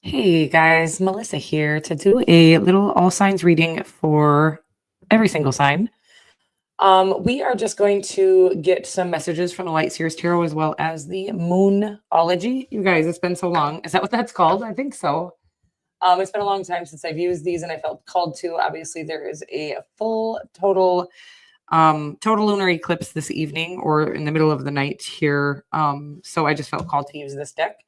Hey guys, Melissa here to do a little all signs reading for every single sign. We are just going to get some messages from the Light Seers Tarot as well as the Moonology. You guys, it's been so long. Is that what that's called? I think so. It's been a long time since I've used these and I felt called to. Obviously, there is a full total lunar eclipse this evening or in the middle of the night here. So I just felt called to use this deck.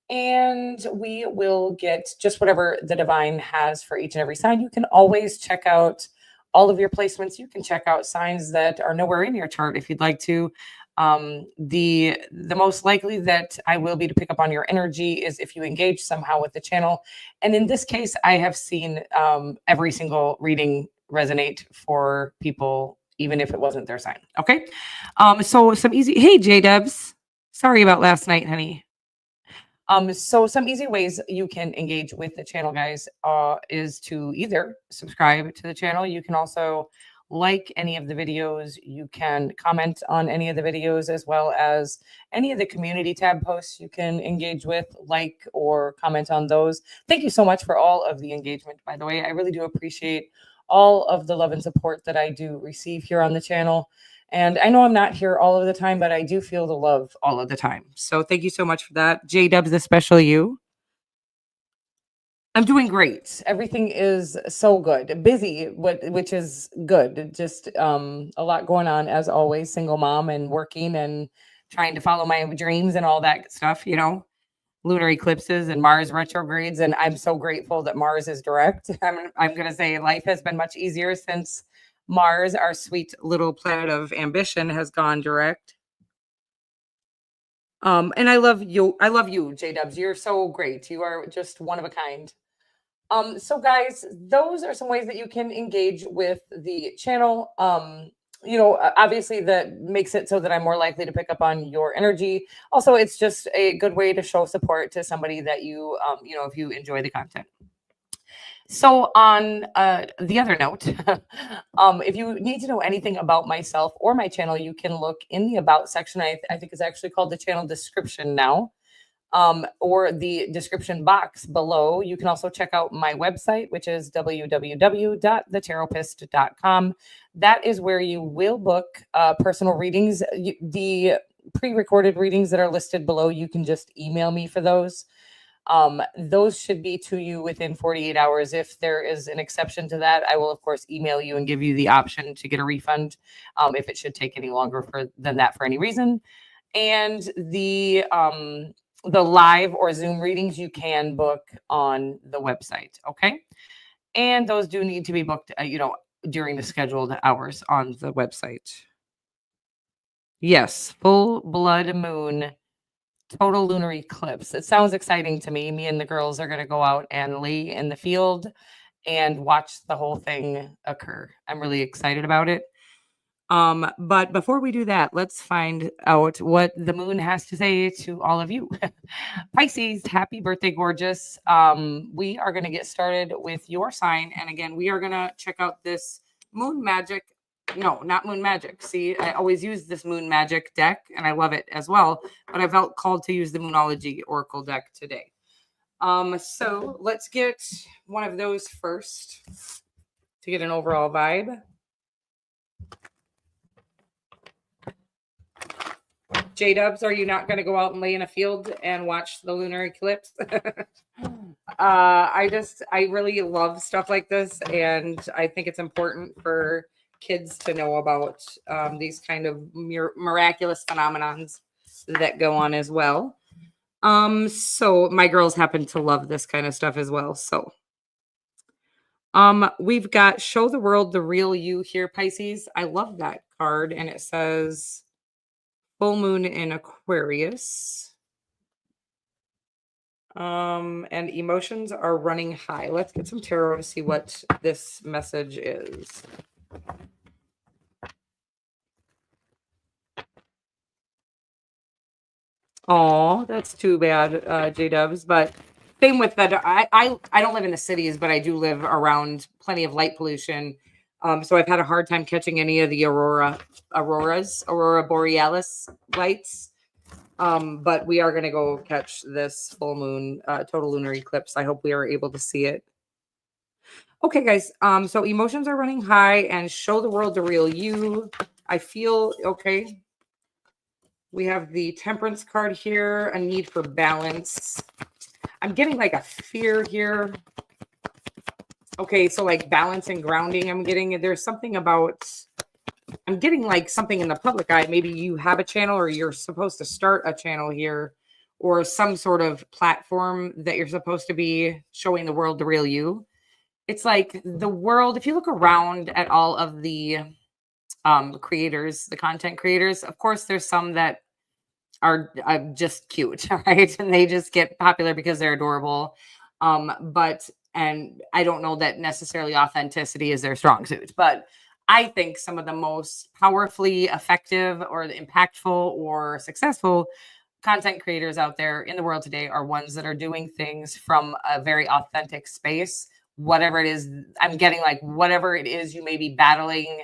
And we will get just whatever the divine has for each and every sign. You can always check out all of your placements. You can check out signs that are nowhere in your chart if you'd like to. The most likely that I will be to pick up on your energy is if you engage somehow with the channel. And in this case, I have seen every single reading resonate for people, even if it wasn't their sign. Okay. So some easy. Hey, J Dubs. Sorry about last night, honey. So some easy ways you can engage with the channel, guys, is to either subscribe to the channel. You can also like any of the videos. You can comment on any of the videos, as well as any of the community tab posts you can engage with, like or comment on those. Thank you so much for all of the engagement, by the way. I really do appreciate all of the love and support that I do receive here on the channel. And I know I'm not here all of the time, but I do feel the love all of the time. So thank you so much for that. J Dubs, especially you. I'm doing great. Everything is so good. Busy, which is good. Just a lot going on as always. Single mom and working and trying to follow my dreams and all that stuff, lunar eclipses and Mars retrogrades. And I'm so grateful that Mars is direct. I'm going to say life has been much easier since Mars, our sweet little planet of ambition, has gone direct. And I love you. I love you, J Dubs. You're so great. You are just one of a kind. So guys, those are some ways that you can engage with the channel. Obviously that makes it so that I'm more likely to pick up on your energy. Also, it's just a good way to show support to somebody that if you enjoy the content. So on the other note, if you need to know anything about myself or my channel, you can look in the About section. I think it's actually called the channel description now, or the description box below. You can also check out my website, which is www.thetaropist.com. That is where you will book personal readings. The pre-recorded readings that are listed below, you can just email me for those. Those should be to you within 48 hours. If there is an exception to that, I will, of course, email you and give you the option to get a refund if it should take any longer than that for any reason. And the live or Zoom readings you can book on the website. Okay. And those do need to be booked, during the scheduled hours on the website. Yes. Full blood moon. Total lunar eclipse. It sounds exciting to me. Me and the girls are going to go out and lay in the field and watch the whole thing occur. I'm really excited about it. But before we do that, let's find out what the moon has to say to all of you. Pisces, happy birthday, gorgeous. We are going to get started with your sign. And again, we are going to check out this moon magic. No, not moon magic. See, I always use this moon magic deck and I love it as well, but I felt called to use the Moonology Oracle deck today. So let's get one of those first to get an overall vibe. J Dubs, are you not going to go out and lay in a field and watch the lunar eclipse? I really love stuff like this, and I think it's important for kids to know about these kind of miraculous phenomenons that go on as well. So my girls happen to love this kind of stuff as well. So we've got Show the World the Real You here, Pisces. I love that card, and it says full moon in Aquarius. And emotions are running high. Let's get some tarot to see what this message is. Oh, that's too bad, J Dubs. But same with that. I don't live in the cities, but I do live around plenty of light pollution. So I've had a hard time catching any of the aurora borealis lights. But we are going to go catch this full moon, total lunar eclipse. I hope we are able to see it. Okay, guys. So emotions are running high and show the world the real you. I feel okay. We have the temperance card here, a need for balance. I'm getting like a fear here. Okay, so like balance and grounding. There's something about, I'm getting like something in the public eye. Maybe you have a channel or you're supposed to start a channel here or some sort of platform that you're supposed to be showing the world the real you. It's like the world, if you look around at all of the creators, the content creators, of course, there's some that are just cute, right? And they just get popular because they're adorable. And I don't know that necessarily authenticity is their strong suit, but I think some of the most powerfully effective or impactful or successful content creators out there in the world today are ones that are doing things from a very authentic space. Whatever it is, I'm getting like whatever it is you may be battling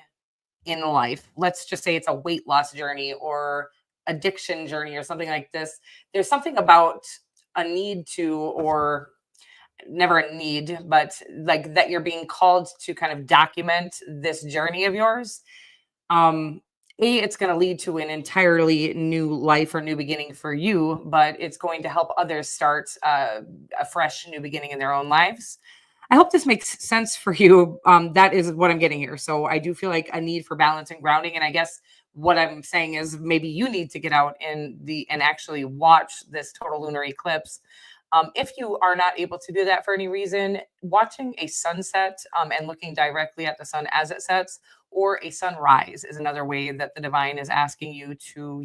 in life. Let's just say it's a weight loss journey or addiction journey or something like this. There's something about a need to, or never a need, but like that you're being called to kind of document this journey of yours. It's going to lead to an entirely new life or new beginning for you, but it's going to help others start a fresh new beginning in their own lives. I hope this makes sense for you. That is what I'm getting here. So I do feel like a need for balance and grounding. And I guess what I'm saying is maybe you need to get out and actually watch this total lunar eclipse. If you are not able to do that for any reason, watching a sunset and looking directly at the sun as it sets, or a sunrise is another way that the divine is asking you to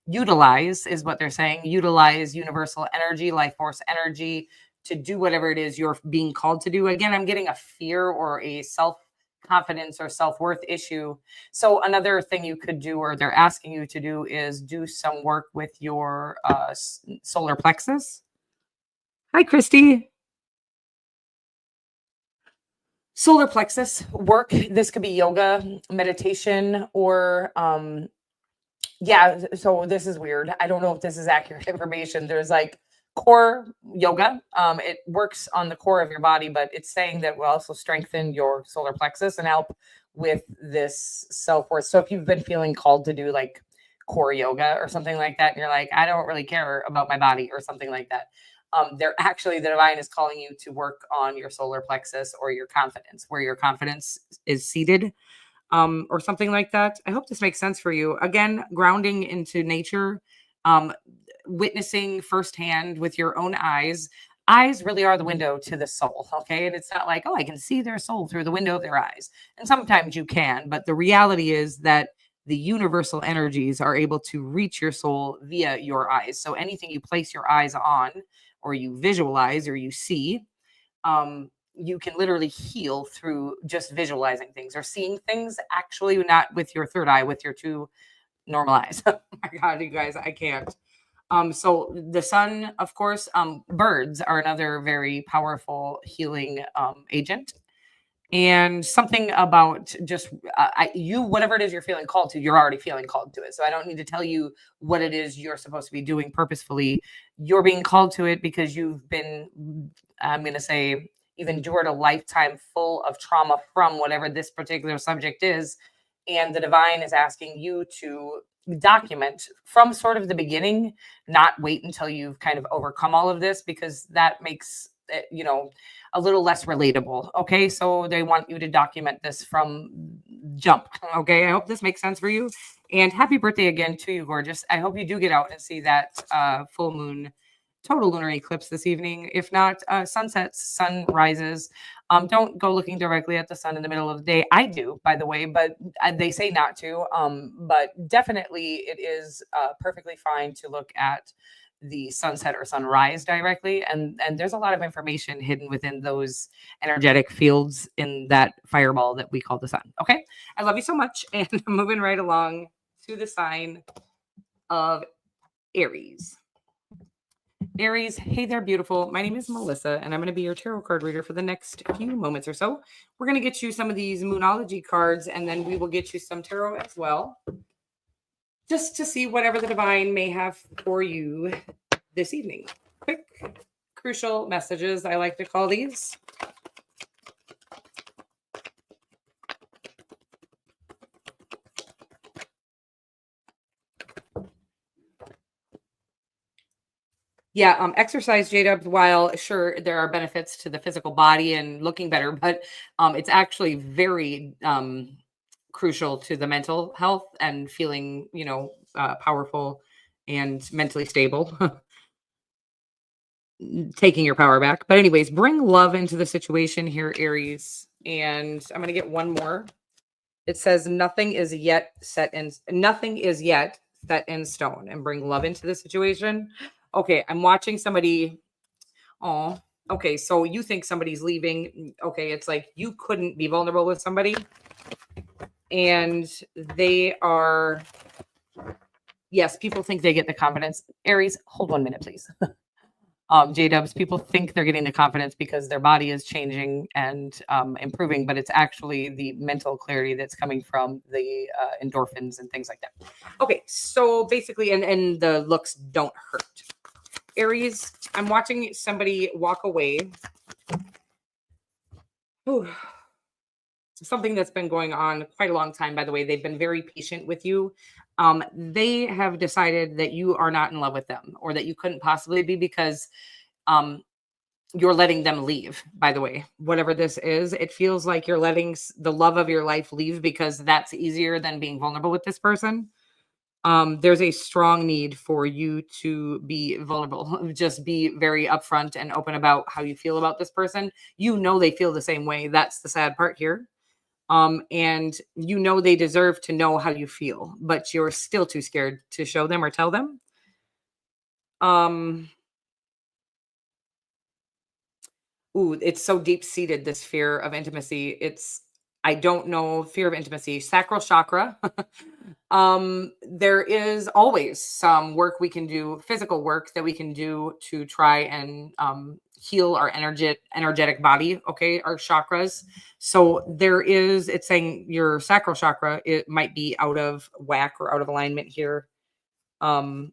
utilize, is what they're saying, utilize universal energy, life force energy to do whatever it is you're being called to do. Again, I'm getting a fear or a self confidence or self worth issue. So, another thing you could do, or they're asking you to do, is do some work with your solar plexus. Hi, Christy. Solar plexus work. This could be yoga, meditation, or yeah. So this is weird. I don't know if this is accurate information. There's like core yoga. It works on the core of your body, but it's saying that will also strengthen your solar plexus and help with this self worth. So if you've been feeling called to do like core yoga or something like that, and you're like, I don't really care about my body or something like that. They're actually, the divine is calling you to work on your solar plexus or your confidence, where your confidence is seated, or something like that. I hope this makes sense for you. Again, grounding into nature, um, witnessing firsthand with your own eyes. Eyes really are the window to the soul. Okay. And it's not like, oh, I can see their soul through the window of their eyes. And sometimes you can, but the reality is that the universal energies are able to reach your soul via your eyes. So anything you place your eyes on, or you visualize, or you see, you can literally heal through just visualizing things or seeing things, actually not with your third eye, with your two normal eyes. Oh my God, you guys, I can't. So the sun, of course, birds are another very powerful healing agent. And something about just whatever it is you're feeling called to, you're already feeling called to it. So I don't need to tell you what it is you're supposed to be doing purposefully. You're being called to it because you've been, I'm going to say, you've endured a lifetime full of trauma from whatever this particular subject is. And the divine is asking you to document from sort of the beginning, not wait until you've kind of overcome all of this, because that makes it, a little less relatable. Okay. So they want you to document this from jump. Okay. I hope this makes sense for you. And happy birthday again to you, gorgeous. I hope you do get out and see that full moon total lunar eclipse this evening. If not, sunsets, sunrises. Don't go looking directly at the sun in the middle of the day. I do, by the way, but they say not to. But definitely it is perfectly fine to look at the sunset or sunrise directly. And there's a lot of information hidden within those energetic fields in that fireball that we call the sun. Okay. I love you so much. And I'm moving right along to the sign of Aries. Aries, hey there, beautiful. My name is Melissa, and I'm going to be your tarot card reader for the next few moments or so. We're going to get you some of these Moonology cards, and then we will get you some tarot as well. just to see whatever the divine may have for you this evening. Quick, crucial messages, I like to call these. Yeah, exercise, J-Dubs, while sure there are benefits to the physical body and looking better, but it's actually very crucial to the mental health and feeling, powerful and mentally stable, taking your power back. But anyways, bring love into the situation here, Aries. And I'm gonna get one more. It says nothing is yet set in stone, and bring love into the situation. Okay, I'm watching somebody. Oh, okay. So you think somebody's leaving. Okay, it's like you couldn't be vulnerable with somebody, and they are. Yes, people think they get the confidence. Aries, hold 1 minute, please. J-Dubs, people think they're getting the confidence because their body is changing and improving, but it's actually the mental clarity that's coming from the endorphins and things like that. Okay, so basically, and the looks don't hurt. Aries, I'm watching somebody walk away. Ooh. Something that's been going on quite a long time, by the way. They've been very patient with you. They have decided that you are not in love with them, or that you couldn't possibly be, because um, you're letting them leave. By the way, whatever this is, it feels like you're letting the love of your life leave, because that's easier than being vulnerable with this person. There's a strong need for you to be vulnerable. Just be very upfront and open about how you feel about this person. They feel the same way. That's the sad part here. And they deserve to know how you feel, but you're still too scared to show them or tell them. Um, it's so deep seated, this fear of intimacy. I don't know, fear of intimacy, sacral chakra. There is always some work we can do, physical work that we can do to try and heal our energetic body. Okay, our chakras. So it's saying your sacral chakra, it might be out of whack or out of alignment here. Um,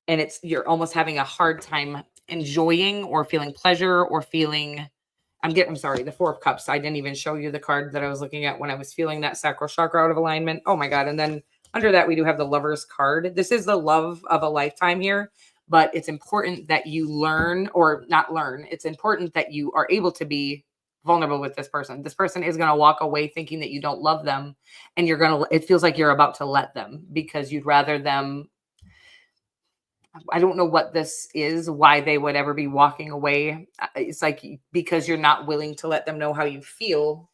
and you're almost having a hard time enjoying or feeling pleasure or feeling. I'm sorry, the 4 of Cups. I didn't even show you the card that I was looking at when I was feeling that sacral chakra out of alignment. Oh my God. And then under that, we do have the Lover's card. This is the love of a lifetime here, but it's important that you learn, or not learn. It's important that you are able to be vulnerable with this person. This person is going to walk away thinking that you don't love them, and it feels like you're about to let them, because you'd rather them. I don't know what this is, why they would ever be walking away. It's like, because you're not willing to let them know how you feel.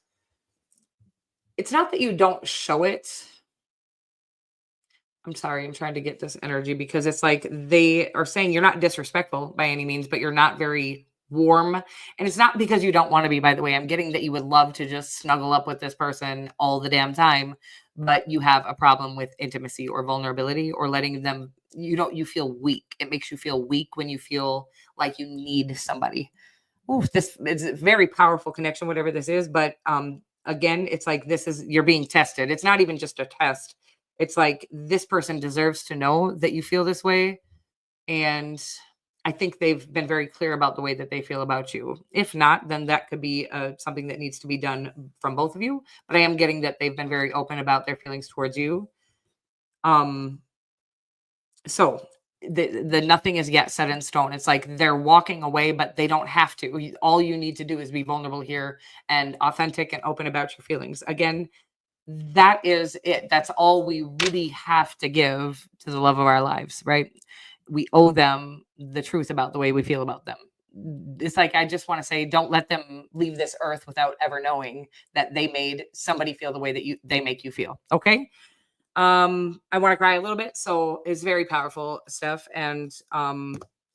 It's not that you don't show it. I'm sorry, I'm trying to get this energy, because it's like they are saying you're not disrespectful by any means, but you're not very warm. And it's not because you don't want to be, by the way. I'm getting that you would love to just snuggle up with this person all the damn time, but you have a problem with intimacy or vulnerability, or letting them, you feel weak. It makes you feel weak when you feel like you need somebody. Ooh, this is a very powerful connection, whatever this is. But again, it's like you're being tested. It's not even just a test. It's like this person deserves to know that you feel this way. And I think they've been very clear about the way that they feel about you. If not, then that could be something that needs to be done from both of you. But I am getting that they've been very open about their feelings towards you. So the nothing is yet set in stone. It's like they're walking away, but they don't have to. All you need to do is be vulnerable here and authentic and open about your feelings. Again, that is it. That's all we really have to give to the love of our lives, right? We owe them the truth about the way we feel about them. It's like, I just want to say, don't let them leave this earth without ever knowing that they made somebody feel the way that they make you feel. Okay. I want to cry a little bit. So it's very powerful stuff. And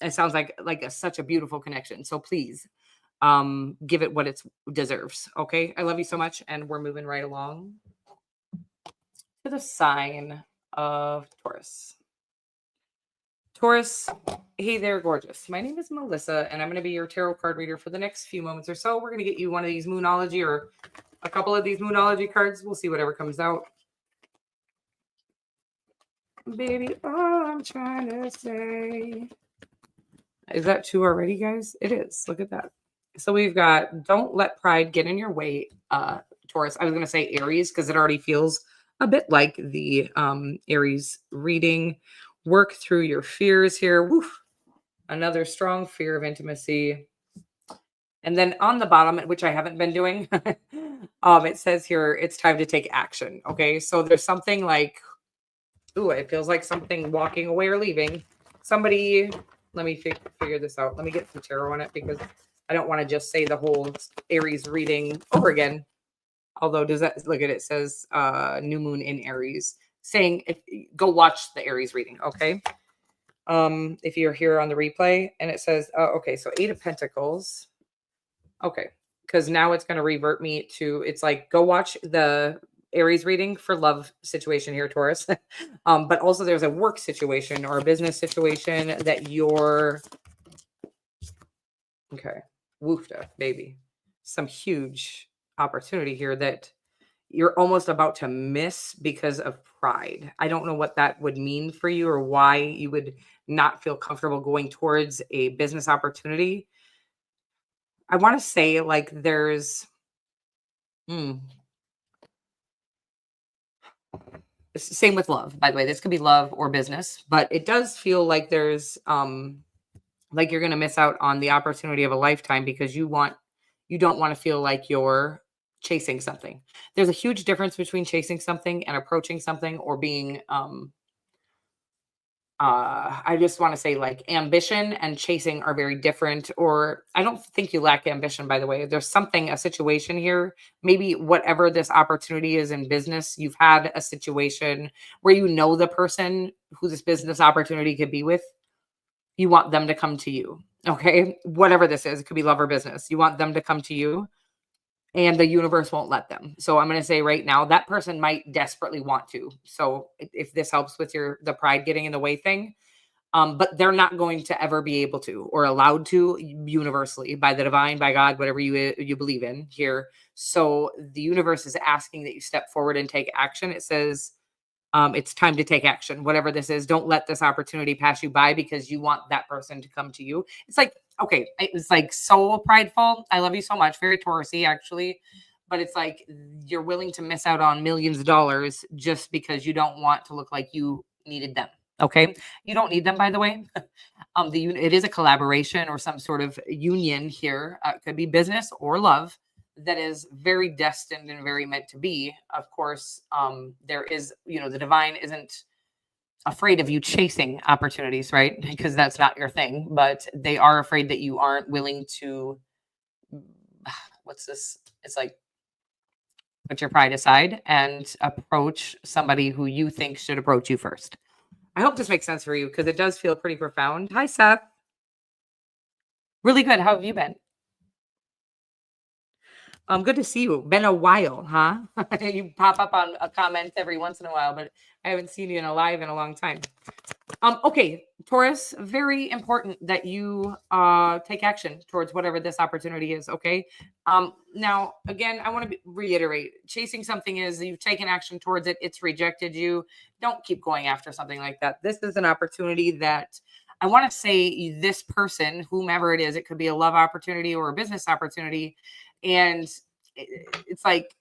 it sounds like such a beautiful connection. So please give it what it deserves. Okay. I love you so much. And we're moving right along to the sign of Taurus. Taurus, hey there, gorgeous. My name is Melissa, and I'm going to be your tarot card reader for the next few moments or so. We're going to get you one of these Moonology, or a couple of these Moonology cards. We'll see whatever comes out. baby, all I'm trying to say. Is that 2 already, guys? It is. Look at that. So we've got don't let pride get in your way, Taurus. I was going to say Aries because it already feels a bit like the Aries reading. Work through your fears here. Woof. Another strong fear of intimacy. And then on the bottom, which I haven't been doing, it says here it's time to take action. Okay. So there's something like, ooh, it feels like something walking away or leaving. Somebody, let me figure this out. Let me get some tarot on it because I don't want to just say the whole Aries reading over again. Although, does that look at it? Says new moon in Aries, saying go watch the Aries reading. Okay. If you're here on the replay, and it says, okay, so 8 of Pentacles. Okay, because now it's going to revert me to, it's like, go watch the Aries reading for love situation here, Taurus. But also there's a work situation or a business situation that you're, okay, woofda, baby. Some huge opportunity here that you're almost about to miss because of pride. I don't know what that would mean for you or why you would not feel comfortable going towards a business opportunity. I want to say like there's, same with love, by the way. This could be love or business, but it does feel like there's like you're going to miss out on the opportunity of a lifetime because you don't want to feel like you're chasing something. There's a huge difference between chasing something and approaching something or being I just want to say like ambition and chasing are very different, or I don't think you lack ambition, by the way. There's something, a situation here, maybe whatever this opportunity is in business, you've had a situation where you know the person who this business opportunity could be with, you want them to come to you. Okay. Whatever this is, it could be love or business. You want them to come to you and the universe won't let them. So I'm going to say right now that person might desperately want to. So if this helps with the pride getting in the way thing, but they're not going to ever be able to or allowed to universally by the divine, by God, whatever you believe in here. So the universe is asking that you step forward and take action. It says it's time to take action, whatever this is. Don't let this opportunity pass you by because you want that person to come to you. It's like, okay, it's like so prideful. I love you so much. Very Taurusy, actually. But it's like you're willing to miss out on millions of dollars just because you don't want to look like you needed them. Okay. You don't need them, by the way. It is a collaboration or some sort of union here. It could be business or love that is very destined and very meant to be. Of course, there is, the divine isn't afraid of you chasing opportunities, right? Because that's not your thing, but they are afraid that you aren't willing to, what's this? It's like, put your pride aside and approach somebody who you think should approach you first. I hope this makes sense for you because it does feel pretty profound. Hi, Seth. Really good. How have you been? Good to see you. Been a while, huh? You pop up on a comment every once in a while, but I haven't seen you in a live in a long time. Okay, Taurus, very important that you take action towards whatever this opportunity is, okay? Now, again, I want to reiterate, chasing something is you've taken action towards it, it's rejected you. Don't keep going after something like that. This is an opportunity that I want to say this person, whomever it is, it could be a love opportunity or a business opportunity. And it's like,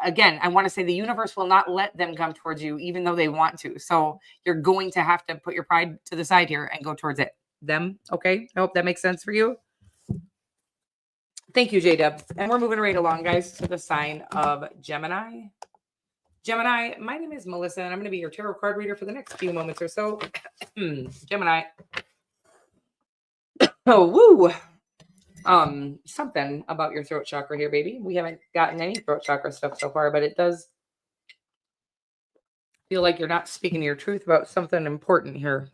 again, I want to say the universe will not let them come towards you, even though they want to. So you're going to have to put your pride to the side here and go towards them. Okay. I hope that makes sense for you. Thank you, J-Dubs. And we're moving right along, guys, to the sign of Gemini. Gemini, my name is Melissa, and I'm going to be your tarot card reader for the next few moments or so. Gemini. Oh, woo. Something about your throat chakra here, baby. We haven't gotten any throat chakra stuff so far, but it does feel like you're not speaking your truth about something important here.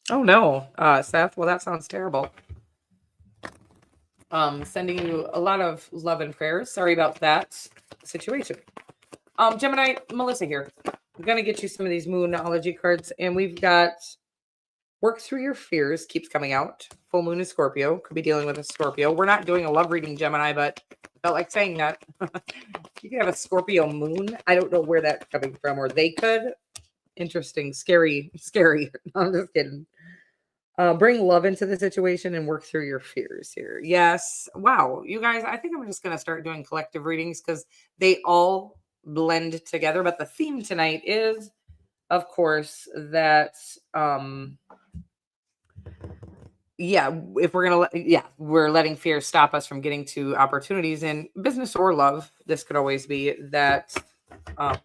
Oh no, Seth. Well, that sounds terrible. Sending you a lot of love and prayers. Sorry about that situation. Gemini, Melissa here. I'm gonna get you some of these Moonology cards, and we've got Work through your fears keeps coming out. Full moon is Scorpio. Could be dealing with a Scorpio. We're not doing a love reading, Gemini, but I felt like saying that. You could have a Scorpio moon. I don't know where that's coming from, or they could. Interesting. Scary. Scary. No, I'm just kidding. Bring love into the situation and work through your fears here. Yes. Wow. You guys, I think I'm just going to start doing collective readings because they all blend together. But the theme tonight is, of course, that yeah, if we're gonna we're letting fear stop us from getting to opportunities in business or love. This could always be that um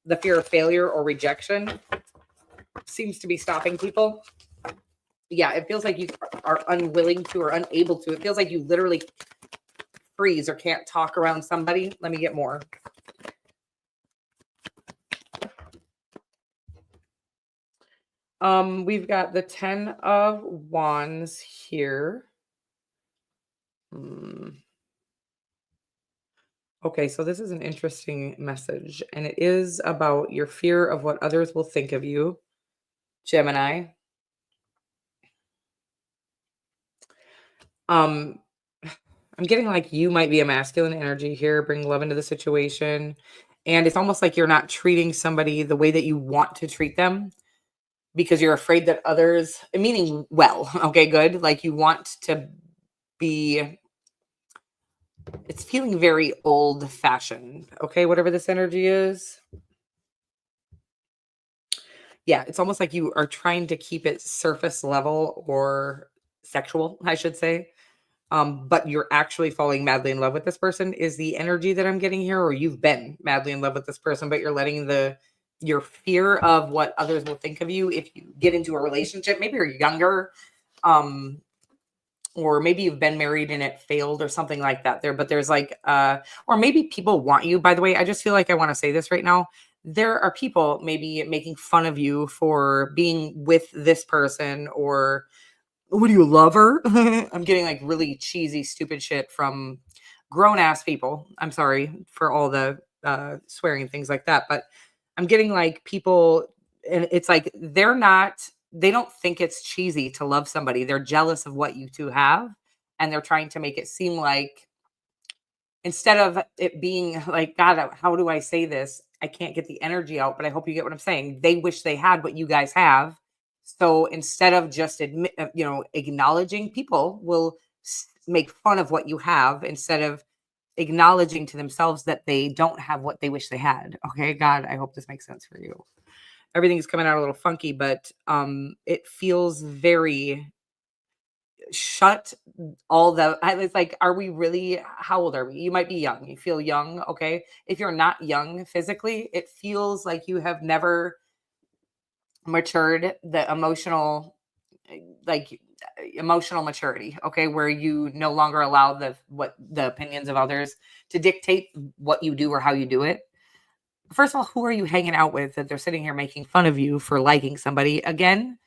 the fear of failure or rejection seems to be stopping people. Yeah, it feels like you are unwilling to or unable to. It feels like you literally freeze or can't talk around somebody. Let me get more. We've got the 10 of Wands here. Okay, so this is an interesting message, and it is about your fear of what others will think of you, Gemini. Um, I'm getting like you might be a masculine energy here, bring love into the situation. And it's almost like you're not treating somebody the way that you want to treat them because you're afraid that others, meaning well, okay, good. Like you want to be, it's feeling very old fashioned, okay, whatever this energy is. Yeah, it's almost like you are trying to keep it surface level or sexual, I should say. But you're actually falling madly in love with this person is the energy that I'm getting here, or you've been madly in love with this person, but you're letting your fear of what others will think of you if you get into a relationship. Maybe you're younger, or maybe you've been married and it failed or something like that there, but there's like or maybe people want you. By the way, I just feel like I want to say this right now. There are people maybe making fun of you for being with this person, or what do you love her? I'm getting like really cheesy, stupid shit from grown ass people. I'm sorry for all the swearing and things like that, but I'm getting like people, and it's like they don't think it's cheesy to love somebody. They're jealous of what you two have, and they're trying to make it seem like instead of it being like, God, how do I say this? I can't get the energy out, but I hope you get what I'm saying. They wish they had what you guys have. So instead of just acknowledging, people will make fun of what you have instead of acknowledging to themselves that they don't have what they wish they had. Okay, God, I hope this makes sense for you. Everything's coming out a little funky, but it feels very shut all the it's like, are we really, how old are we? You might be young, you feel young, okay? If you're not young physically, it feels like you have never matured the like emotional maturity, okay, where you no longer allow the opinions of others to dictate what you do or how you do it. First of all, who are you hanging out with that they're sitting here making fun of you for liking somebody? Again,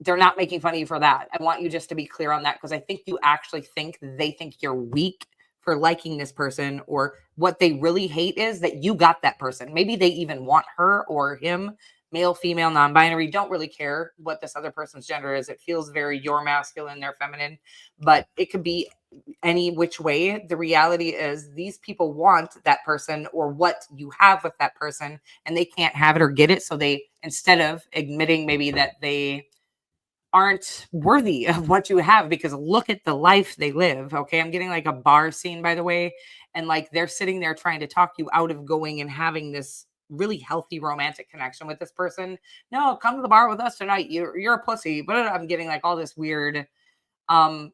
they're not making fun of you for that. I want you just to be clear on that, because I think you actually think they think you're weak for liking this person, or what they really hate is that you got that person. Maybe they even want her or him, male, female, non-binary, don't really care what this other person's gender is. It feels very you're masculine, they're feminine, but it could be any which way. The reality is these people want that person or what you have with that person, and they can't have it or get it. So they, instead of admitting maybe that they aren't worthy of what you have, because look at the life they live. Okay. I'm getting like a bar scene, by the way. And like they're sitting there trying to talk you out of going and having this really healthy romantic connection with this person. No, come to the bar with us tonight. You're a pussy. But I'm getting like all this weird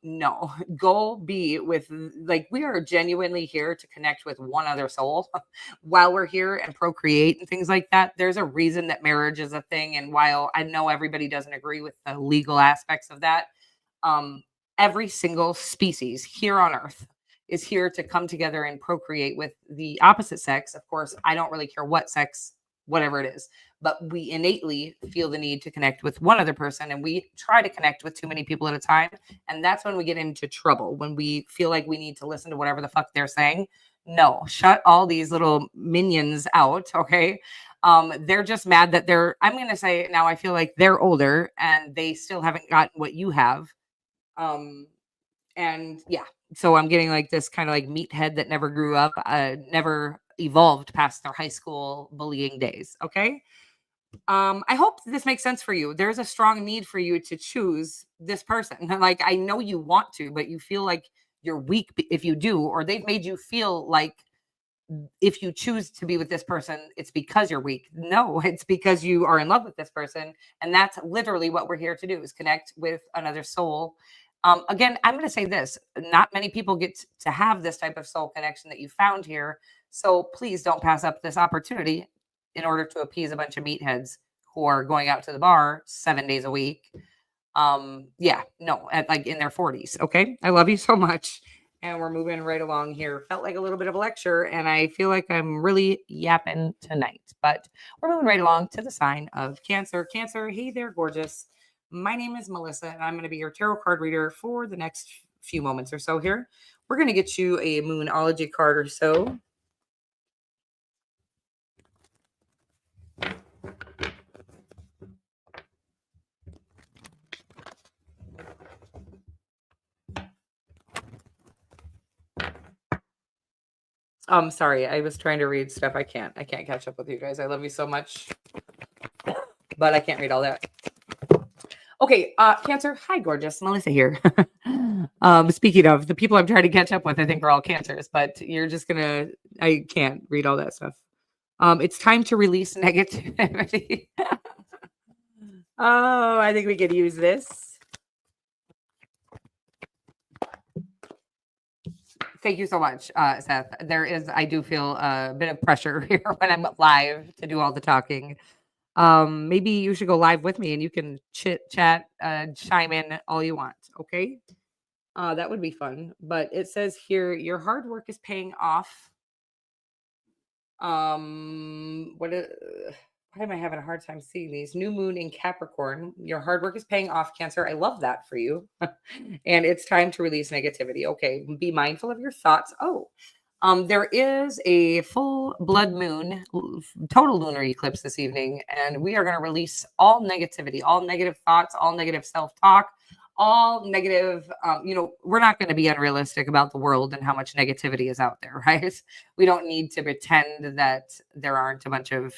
no, go be with, like, we are genuinely here to connect with one other soul while we're here and procreate and things like that. There's a reason that marriage is a thing, and while I know everybody doesn't agree with the legal aspects of that, um every single species here on earth is here to come together and procreate with the opposite sex. Of course, I don't really care what sex, whatever it is, but we innately feel the need to connect with one other person, and we try to connect with too many people at a time. And that's when we get into trouble, when we feel like we need to listen to whatever the fuck they're saying. No, shut all these little minions out, okay? They're just mad that I'm going to say now, I feel like they're older and they still haven't gotten what you have. Um, and yeah, so I'm getting like this kind of like meathead that never grew up, never evolved past their high school bullying days. Okay. I hope this makes sense for you. There's a strong need for you to choose this person. Like, I know you want to, but you feel like you're weak if you do, or they've made you feel like if you choose to be with this person, it's because you're weak. No, it's because you are in love with this person. And that's literally what we're here to do, is connect with another soul. Again, I'm going to say this, not many people get to have this type of soul connection that you found here. So please don't pass up this opportunity in order to appease a bunch of meatheads who are going out to the bar 7 days a week. Yeah, no, at like in their 40s. Okay. I love you so much. And we're moving right along here. Felt like a little bit of a lecture, and I feel like I'm really yapping tonight, but we're moving right along to the sign of Cancer. Cancer, hey there, gorgeous. My name is Melissa, and I'm going to be your tarot card reader for the next few moments or so here. We're going to get you a Moonology card or so. Sorry, I was trying to read stuff. I can't catch up with you guys. I love you so much, but I can't read all that. Okay, Cancer. Hi, gorgeous. Melissa here. Speaking of the people I'm trying to catch up with, I think are all Cancers, but I can't read all that stuff. It's time to release negativity. Oh, I think we could use this. Thank you so much, Seth. I do feel a bit of pressure here when I'm live to do all the talking. Maybe you should go live with me and you can chit chat, chime in all you want. Okay. That would be fun. But it says here, your hard work is paying off. Why am I having a hard time seeing these? New moon in Capricorn. Your hard work is paying off, Cancer. I love that for you. And it's time to release negativity. Okay. Be mindful of your thoughts. Oh, there is a full blood moon, total lunar eclipse this evening, and we are going to release all negativity, all negative thoughts, all negative self-talk, all negative. We're not going to be unrealistic about the world and how much negativity is out there, right? We don't need to pretend that there aren't a bunch of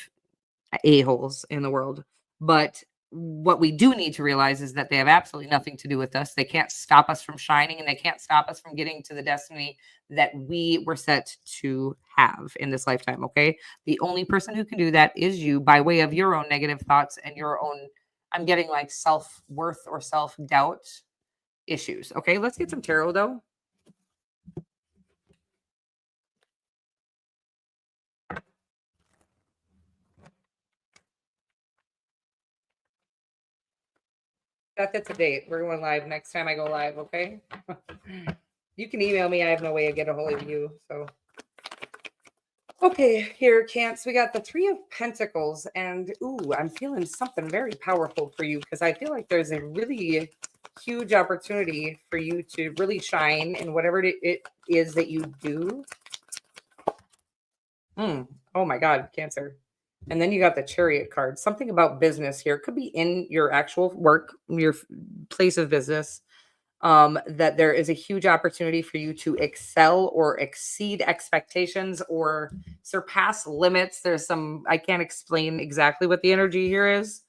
a-holes in the world. But what we do need to realize is that they have absolutely nothing to do with us. They can't stop us from shining, and they can't stop us from getting to the destiny that we were set to have in this lifetime. Okay. The only person who can do that is you, by way of your own negative thoughts and your own, I'm getting like self-worth or self-doubt issues. Okay. Let's get some tarot though. That's a date. We're going live next time I go live, okay? You can email me. I have no way to get a hold of you. So, okay, here, Cancer. We got the Three of Pentacles, and ooh, I'm feeling something very powerful for you because I feel like there's a really huge opportunity for you to really shine in whatever it is that you do. Oh my God, Cancer. And then you got the Chariot card. Something about business here. It could be in your actual work, your place of business, that there is a huge opportunity for you to excel or exceed expectations or surpass limits. I can't explain exactly what the energy here is.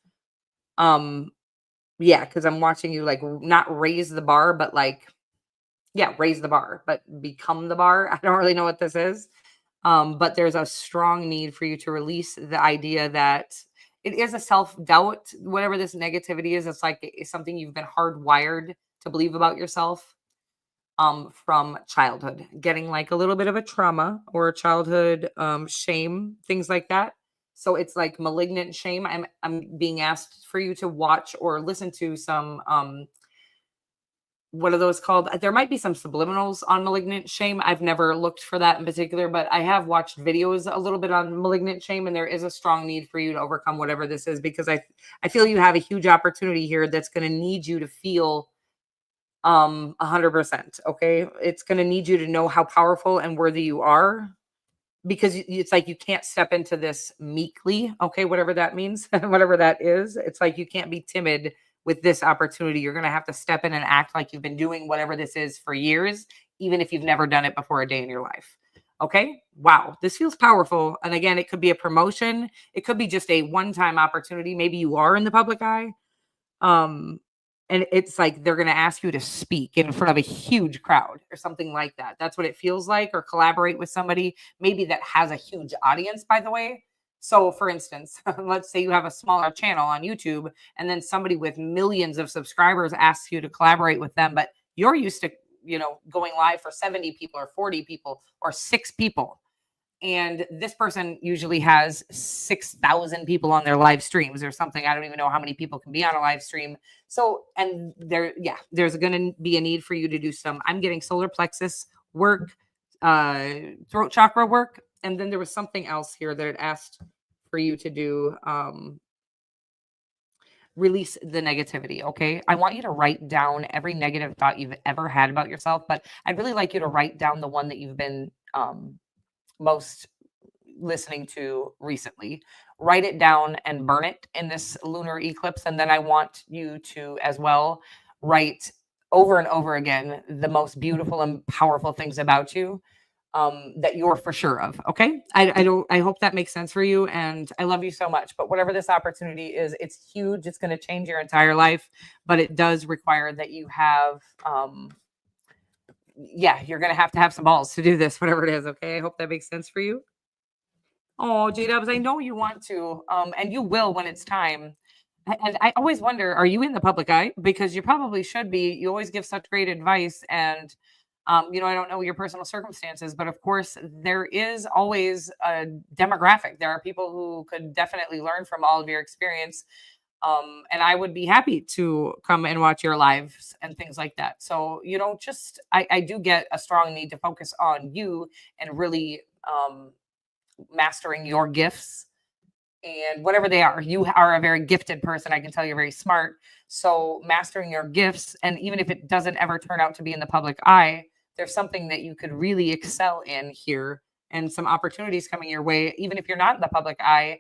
Yeah, because I'm watching you like not raise the bar, but like, yeah, raise the bar, but become the bar. I don't really know what this is. But there's a strong need for you to release the idea that it is a self-doubt, whatever this negativity is. It's like it's something you've been hardwired to believe about yourself from childhood, getting like a little bit of a trauma or a childhood shame, things like that. So it's like malignant shame. I'm being asked for you to watch or listen to some what are those called? There might be some subliminals on malignant shame. I've never looked for that in particular, but I have watched videos a little bit on malignant shame, and there is a strong need for you to overcome whatever this is, because I feel you have a huge opportunity here that's going to need you to feel 100%. Okay. It's going to need you to know how powerful and worthy you are. because it's like you can't step into this meekly, okay, whatever that means, whatever that is. It's like you can't be timid with this opportunity. You're going to have to step in and act like you've been doing whatever this is for years, even if you've never done it before a day in your life. Okay. Wow. This feels powerful. And again, it could be a promotion. It could be just a one-time opportunity. Maybe you are in the public eye. Um, and it's like they're going to ask you to speak in front of a huge crowd or something like that. That's what it feels like, or collaborate with somebody maybe that has a huge audience, by the way. So, for instance, let's say you have a smaller channel on YouTube, and then somebody with millions of subscribers asks you to collaborate with them, but you're used to, going live for 70 people or 40 people or 6 people, and this person usually has 6,000 people on their live streams or something. I don't even know how many people can be on a live stream. So, and there's going to be a need for you to do I'm getting solar plexus work, throat chakra work. And then there was something else here that it asked for you to do. Release the negativity. Okay. I want you to write down every negative thought you've ever had about yourself, but I'd really like you to write down the one that you've been, most listening to recently. Write it down and burn it in this lunar eclipse. And then I want you to as well write over and over again the most beautiful and powerful things about you, that you're for sure of. Okay. I hope that makes sense for you. And I love you so much. But whatever this opportunity is, it's huge. It's going to change your entire life. But it does require that you have, you're going to have some balls to do this, whatever it is. Okay. I hope that makes sense for you. Oh, J-Dubs, I know you want to, and you will when it's time. And I always wonder, are you in the public eye? Because you probably should be. You always give such great advice. And, I don't know your personal circumstances, but of course, there is always a demographic. There are people who could definitely learn from all of your experience. And I would be happy to come and watch your lives and things like that. So, I do get a strong need to focus on you and really, mastering your gifts and whatever they are. You are a very gifted person. I can tell you're very smart. So mastering your gifts, and even if it doesn't ever turn out to be in the public eye, there's something that you could really excel in here, and some opportunities coming your way, even if you're not in the public eye.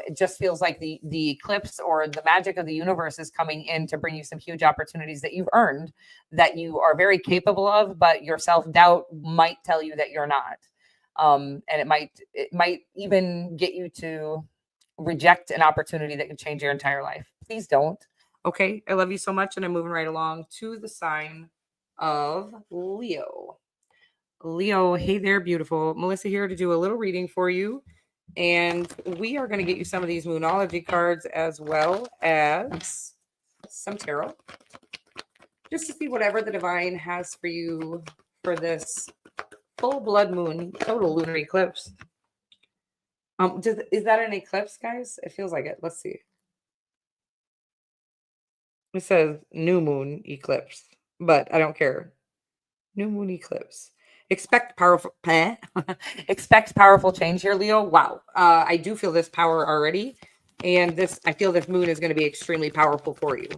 It just feels like the eclipse or the magic of the universe is coming in to bring you some huge opportunities that you've earned, that you are very capable of, but your self doubt might tell you that you're not. And it might even get you to reject an opportunity that could change your entire life. Please don't. Okay. I love you so much. And I'm moving right along to the sign of Leo. Leo, hey there, beautiful. Melissa here to do a little reading for you. And we are going to get you some of these Moonology cards as well as some tarot, just to see whatever the divine has for you for this full blood moon total lunar eclipse. Is that an eclipse, guys? It feels like it. Let's see. It says new moon eclipse, but I don't care. New moon eclipse. Expect powerful expect powerful change here, Leo. Wow. I do feel this power already. And I feel this moon is going to be extremely powerful for you.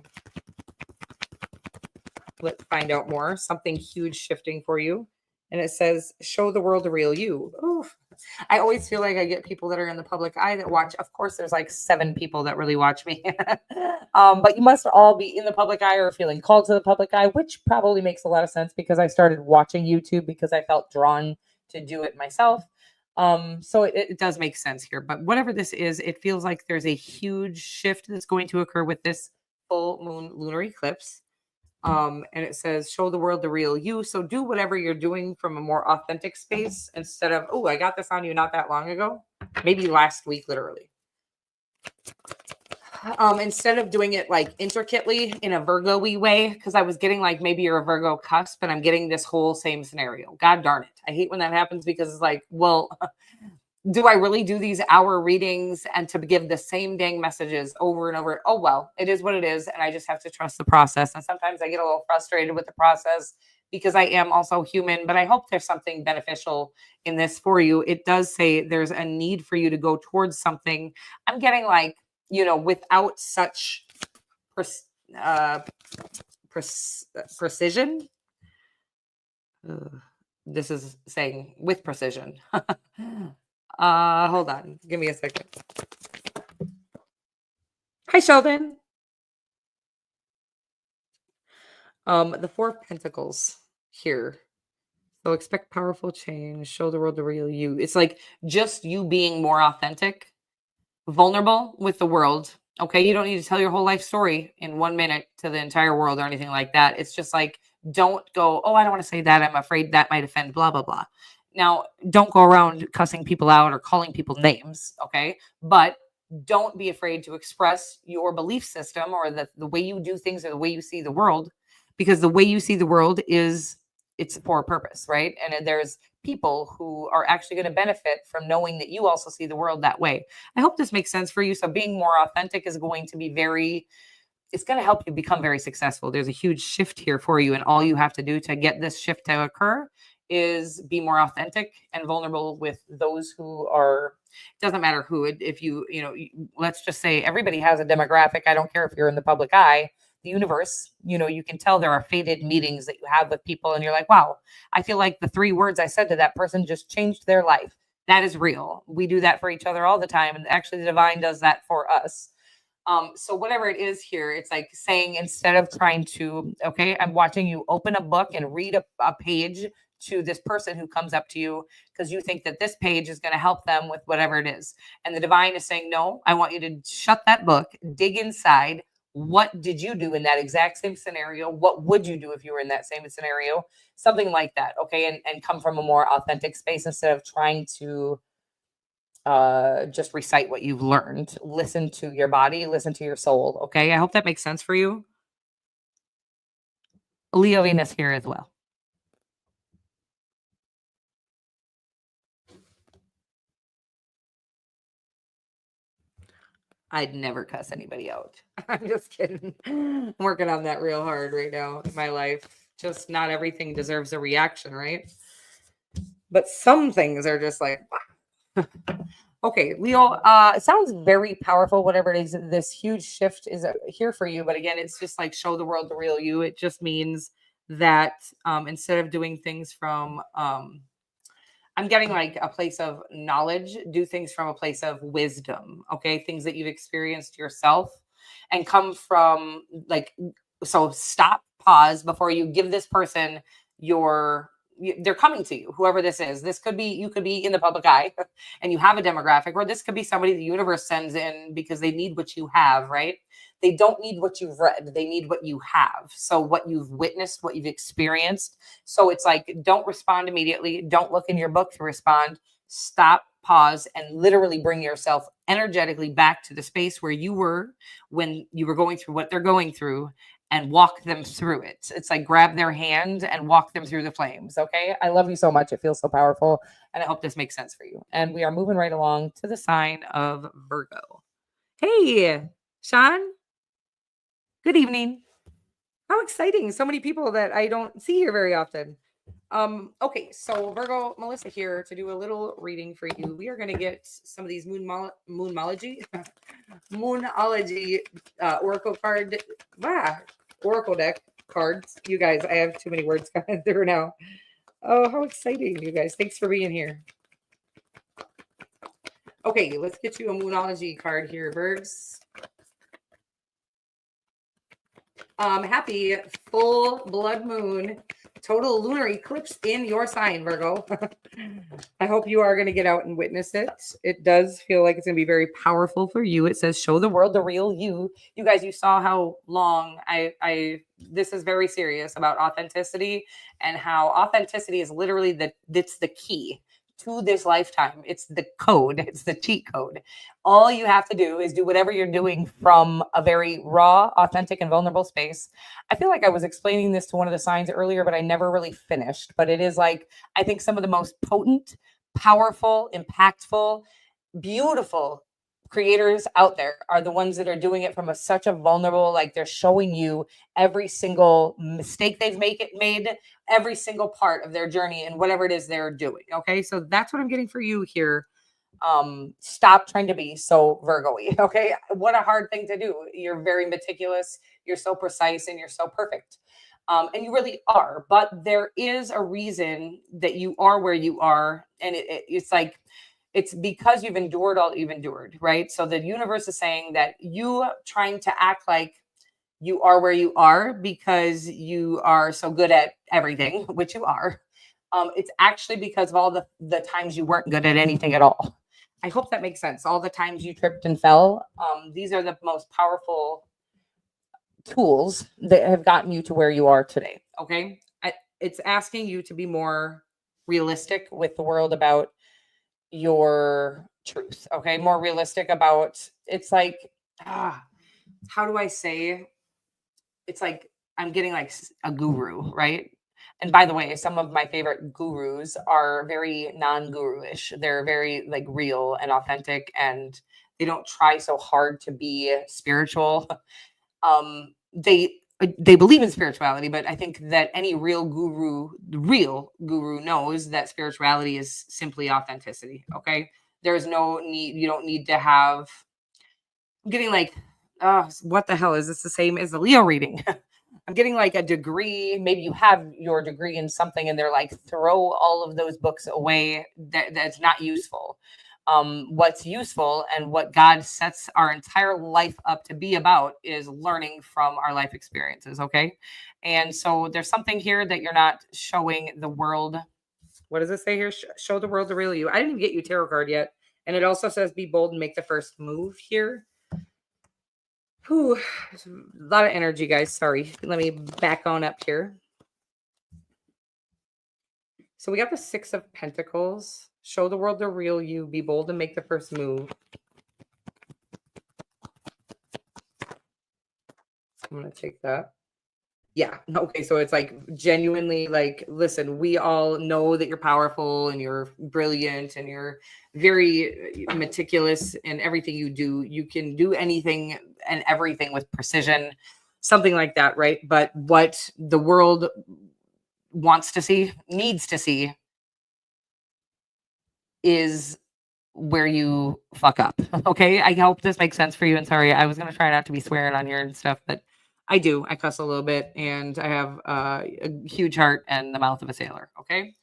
Let's find out more. Something huge shifting for you. And it says, show the world the real you. Oof. I always feel like I get people that are in the public eye that watch. Of course, there's like 7 people that really watch me. But you must all be in the public eye or feeling called to the public eye, which probably makes a lot of sense because I started watching YouTube because I felt drawn to do it myself. So it does make sense here. But whatever this is, it feels like there's a huge shift that's going to occur with this full moon lunar eclipse. And it says, show the world the real you. So do whatever you're doing from a more authentic space instead of, oh, I got this on you not that long ago, maybe last week, literally. Instead of doing it like intricately in a Virgo-y way, because I was getting like maybe you're a Virgo cusp, and I'm getting this whole same scenario. God darn it. I hate when that happens because it's like, well, do I really do these hour readings and to give the same dang messages over and over? Oh, well, it is what it is. And I just have to trust the process. And sometimes I get a little frustrated with the process because I am also human, but I hope there's something beneficial in this for you. It does say there's a need for you to go towards something. I'm getting like, without such precision. This is saying with precision. Hold on. Give me a second. Hi, Sheldon. The Four of Pentacles here. So expect powerful change. Show the world the real you. It's like just you being more authentic, vulnerable with the world. Okay, you don't need to tell your whole life story in 1 minute to the entire world or anything like that. It's just like, don't go, oh, I don't want to say that. I'm afraid that might offend, blah, blah, blah. Now, don't go around cussing people out or calling people names. Okay. But don't be afraid to express your belief system or the way you do things or the way you see the world, because the way you see the world is it's for a purpose, right? And there's people who are actually going to benefit from knowing that you also see the world that way. I hope this makes sense for you. So being more authentic is going to be it's going to help you become very successful. There's a huge shift here for you. And all you have to do to get this shift to occur is be more authentic and vulnerable with those who are, it doesn't matter who, if let's just say everybody has a demographic. I don't care if you're in the public eye, the universe, you can tell there are fated meetings that you have with people and you're like, wow, I feel like the 3 words I said to that person just changed their life. That is real. We do that for each other all the time. And actually the divine does that for us. So whatever it is here, it's like saying, instead of trying to, okay, I'm watching you open a book and read a page to this person who comes up to you because you think that this page is going to help them with whatever it is. And the divine is saying, no, I want you to shut that book, dig inside. What did you do in that exact same scenario? What would you do if you were in that same scenario? Something like that. Okay. And come from a more authentic space instead of trying to just recite what you've learned. Listen to your body, listen to your soul. Okay. I hope that makes sense for you. Leo Venus here as well. I'd never cuss anybody out. I'm just kidding. I'm working on that real hard right now in my life. Just not everything deserves a reaction, right? But some things are just like, okay, Leo, it sounds very powerful, whatever it is. This huge shift is here for you. But again, it's just like show the world the real you. It just means that instead of doing things from, I'm getting like a place of knowledge, do things from a place of wisdom. Okay. Things that you've experienced yourself and come from like, so stop, pause before you give this person they're coming to you, whoever this is. This could be, you could be in the public eye and you have a demographic, or this could be somebody the universe sends in because they need what you have, right? They don't need what you've read. They need what you have. So what you've witnessed, what you've experienced. So it's like, don't respond immediately. Don't look in your book to respond. Stop, pause, and literally bring yourself energetically back to the space where you were when you were going through what they're going through, and walk them through it. It's like grab their hand and walk them through the flames. Okay. I love you so much. It feels so powerful. And I hope this makes sense for you. And we are moving right along to the sign of Virgo. Hey, Sean. Good evening. How exciting. So many people that I don't see here very often. Okay, so Virgo, Melissa here to do a little reading for you. We are going to get some of these moonology oracle card, oracle deck cards. You guys, I have too many words coming through now. Oh, how exciting, you guys. Thanks for being here. Okay, let's get you a moonology card here, Virgs. Happy full blood moon, total lunar eclipse in your sign, Virgo. I hope you are going to get out and witness it. It does feel like it's going to be very powerful for you. It says, show the world the real you. You guys, you saw how long this is very serious about authenticity, and how authenticity is literally it's the key to this lifetime. It's the code. It's the cheat code. All you have to do is do whatever you're doing from a very raw, authentic, and vulnerable space. I feel like I was explaining this to one of the signs earlier, but I never really finished. But it is like, I think some of the most potent, powerful, impactful, beautiful creators out there are the ones that are doing it from such a vulnerable, like they're showing you every single mistake they've made, every single part of their journey and whatever it is they're doing. Okay. So that's what I'm getting for you here. Stop trying to be so Virgo-y. Okay. What a hard thing to do. You're very meticulous. You're so precise and you're so perfect. And you really are. But there is a reason that you are where you are, and it's like it's because you've endured all you've endured, right? So the universe is saying that you trying to act like you are where you are because you are so good at everything, which you are. It's actually because of all the times you weren't good at anything at all. I hope that makes sense. All the times you tripped and fell. These are the most powerful tools that have gotten you to where you are today. Okay. It's asking you to be more realistic with the world about your truth. Okay. More realistic about it's like, ah, how do I say it's like I'm getting like a guru, right? And by the way, some of my favorite gurus are very non-guru-ish. They're very like real and authentic, and they don't try so hard to be spiritual. They believe in spirituality, but I think that any real guru knows that spirituality is simply authenticity. Okay. There's no need, you don't need to have I'm getting like, oh, what the hell is this the same as the Leo reading? I'm getting like a degree. Maybe you have your degree in something, and they're like, throw all of those books away. That's not useful. What's useful and what God sets our entire life up to be about is learning from our life experiences. Okay. And so there's something here that you're not showing the world. What does it say here? Show the world the real you. I didn't even get you a tarot card yet. And it also says be bold and make the first move here. Whew, a lot of energy, guys. Sorry. Let me back on up here. So we got the Six of Pentacles. Show the world the real you. Be bold and make the first move. I'm going to take that. Yeah. Okay. So it's like genuinely like, listen, we all know that you're powerful and you're brilliant and you're very meticulous in everything you do. You can do anything and everything with precision, something like that. Right. But what the world wants to see, needs to see is where you fuck up. Okay. I hope this makes sense for you. And sorry, I was going to try not to be swearing on here and stuff, but I do. I cuss a little bit and I have a huge heart and the mouth of a sailor. Okay.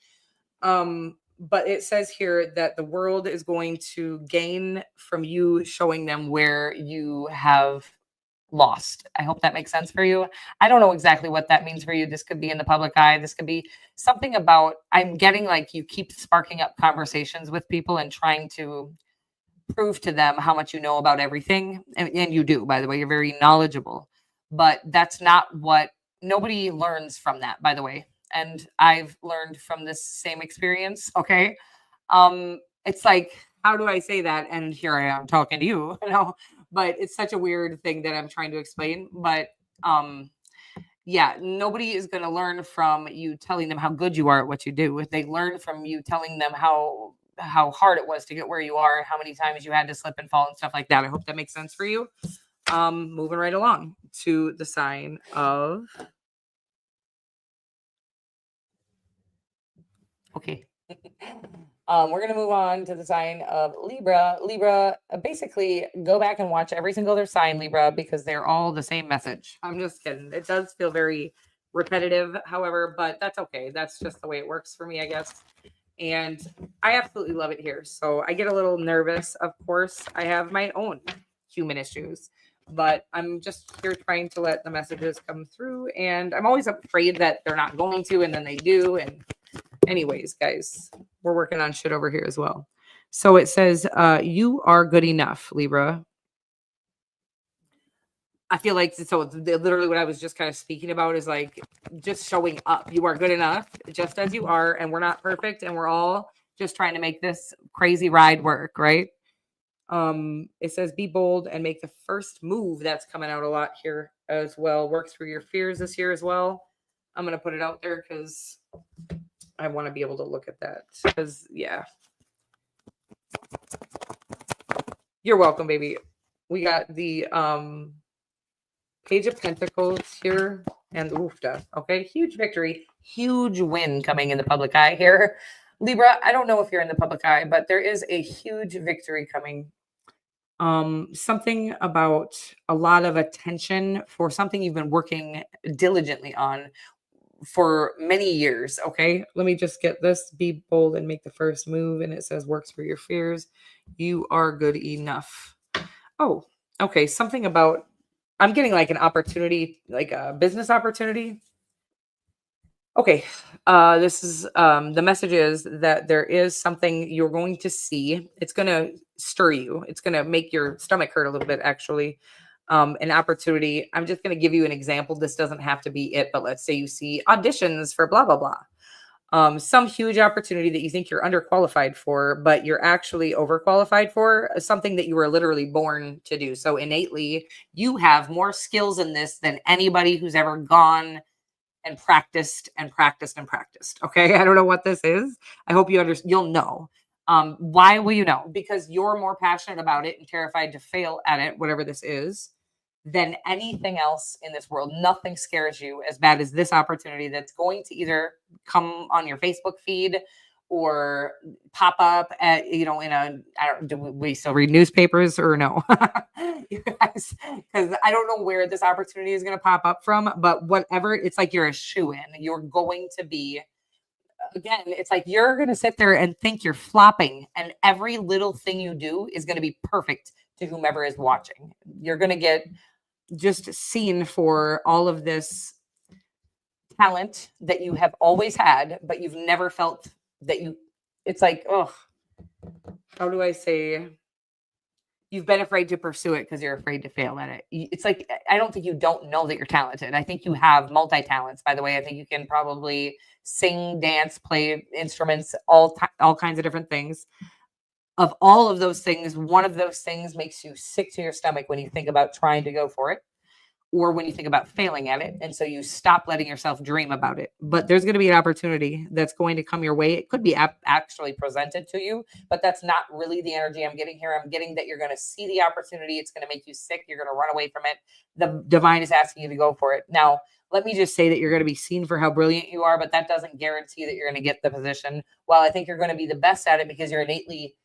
But it says here that the world is going to gain from you showing them where you have lost. I hope that makes sense for you. I don't know exactly what that means for you. This could be in the public eye. This could be something about I'm getting like you keep sparking up conversations with people and trying to prove to them how much you know about everything. And you do, by the way, you're very knowledgeable. But that's not what nobody learns from that, by the way. And I've learned from this same experience. Okay. It's like, how do I say that? And here I am talking to you, you know, but it's such a weird thing that I'm trying to explain. But yeah, nobody is going to learn from you telling them how good you are at what you do. If they learn from you telling them how hard it was to get where you are and how many times you had to slip and fall and stuff like that. I hope that makes sense for you. Moving right along to the sign of okay. We're going to move on to the sign of Libra. Libra, basically go back and watch every single other sign, Libra, because they're all the same message. I'm just kidding. It does feel very repetitive, however, but that's okay. That's just the way it works for me, I guess. And I absolutely love it here. So I get a little nervous. Of course, I have my own human issues, but I'm just here trying to let the messages come through. And I'm always afraid that they're not going to, and then they do. And anyways, guys, we're working on shit over here as well. So it says, you are good enough, Libra. I feel like so literally what I was just kind of speaking about is like just showing up. You are good enough just as you are, and we're not perfect, and we're all just trying to make this crazy ride work, right? It says be bold and make the first move. That's coming out a lot here as well. Work through your fears this year as well. I'm gonna put it out there because I want to be able to look at that. Because yeah. You're welcome, baby. We got the Page of Pentacles here and Oofta. Okay, huge victory, huge win coming in the public eye here. Libra, I don't know if you're in the public eye, but there is a huge victory coming. Something about a lot of attention for something you've been working diligently on for many years. Okay. Let me just get this. Be bold and make the first move. And it says works for your fears. You are good enough. Oh, okay. Something about, I'm getting like an opportunity, like a business opportunity. Okay. This is the message is that there is something you're going to see. It's going to stir you. It's going to make your stomach hurt a little bit, actually. An opportunity. I'm just going to give you an example. This doesn't have to be it, but let's say you see auditions for blah, blah, blah. Some huge opportunity that you think you're underqualified for, but you're actually overqualified for something that you were literally born to do. So innately, you have more skills in this than anybody who's ever gone and practiced and practiced and practiced. Okay. I don't know what this is. I hope you understand. You'll know. Why will you know? Because you're more passionate about it and terrified to fail at it, whatever this is, than anything else in this world. Nothing scares you as bad as this opportunity that's going to either come on your Facebook feed or pop up at, in a, I don't, do we still read newspapers or no? You guys, because I don't know where this opportunity is going to pop up from, but whatever, it's like you're a shoe in. You're going to be, again, it's like you're going to sit there and think you're flopping, and every little thing you do is going to be perfect to whomever is watching. You're going to get just seen for all of this talent that you have always had, but you've never felt that you, it's like, oh, how do I say? You've been afraid to pursue it because you're afraid to fail at it. It's like, I don't think you don't know that you're talented. I think you have multi talents. By the way, I think you can probably sing, dance, play instruments, all kinds of different things. Of all of those things, one of those things makes you sick to your stomach when you think about trying to go for it, or when you think about failing at it. And so you stop letting yourself dream about it. But there's going to be an opportunity that's going to come your way. It could be actually presented to you, but that's not really the energy I'm getting here. I'm getting that you're going to see the opportunity. It's going to make you sick. You're going to run away from it. The divine is asking you to go for it. Now, let me just say that you're going to be seen for how brilliant you are, but that doesn't guarantee that you're going to get the position. While I think you're going to be the best at it because you're innately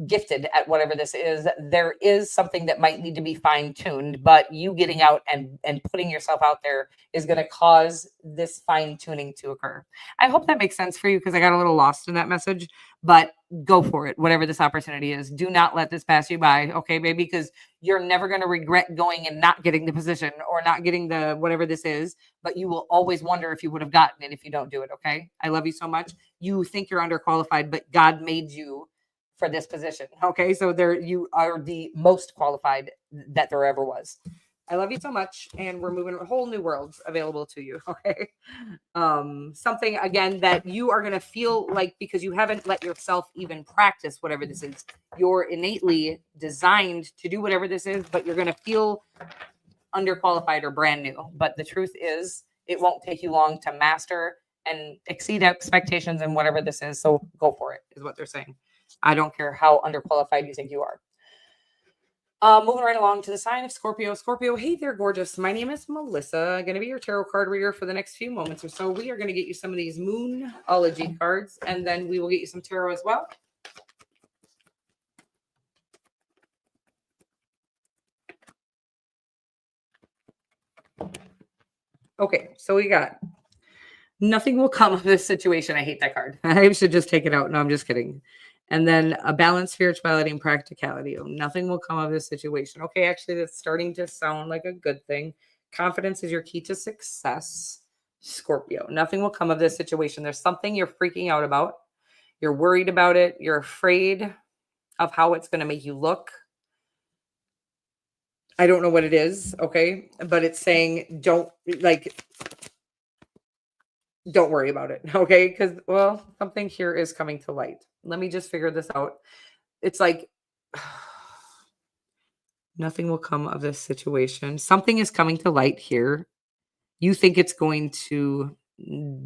gifted at whatever this is, there is something that might need to be fine-tuned, but you getting out and putting yourself out there is going to cause this fine-tuning to occur. I hope that makes sense for you, because I got a little lost in that message, but go for it. Whatever this opportunity is, do not let this pass you by. Okay, baby, because you're never going to regret going and not getting the position or not getting the whatever this is, but you will always wonder if you would have gotten it if you don't do it. Okay, I love you so much. You think you're underqualified, but God made you for this position. Okay. So there you are, the most qualified that there ever was. I love you so much. And we're moving a whole new world available to you. Okay. Something again that you are going to feel like, because you haven't let yourself even practice whatever this is. You're innately designed to do whatever this is, but you're going to feel underqualified or brand new. But the truth is, it won't take you long to master and exceed expectations and whatever this is. So go for it, is what they're saying. I don't care how underqualified you think you are. Moving right along to the sign of Scorpio. Scorpio, hey there, gorgeous. My name is Melissa. I'm going to be your tarot card reader for the next few moments or so. We are going to get you some of these Moonology cards, and then we will get you some tarot as well. Okay, so we got nothing will come of this situation. I hate that card. I should just take it out. No, I'm just kidding. And then a balance, spirituality, and practicality. Oh, nothing will come of this situation. Okay, actually, that's starting to sound like a good thing. Confidence is your key to success. Scorpio, nothing will come of this situation. There's something you're freaking out about. You're worried about it. You're afraid of how it's going to make you look. I don't know what it is. Okay. But it's saying don't worry about it. Okay. Because, well, something here is coming to light. Let me just figure this out. It's like nothing will come of this situation. Something is coming to light here. You think it's going to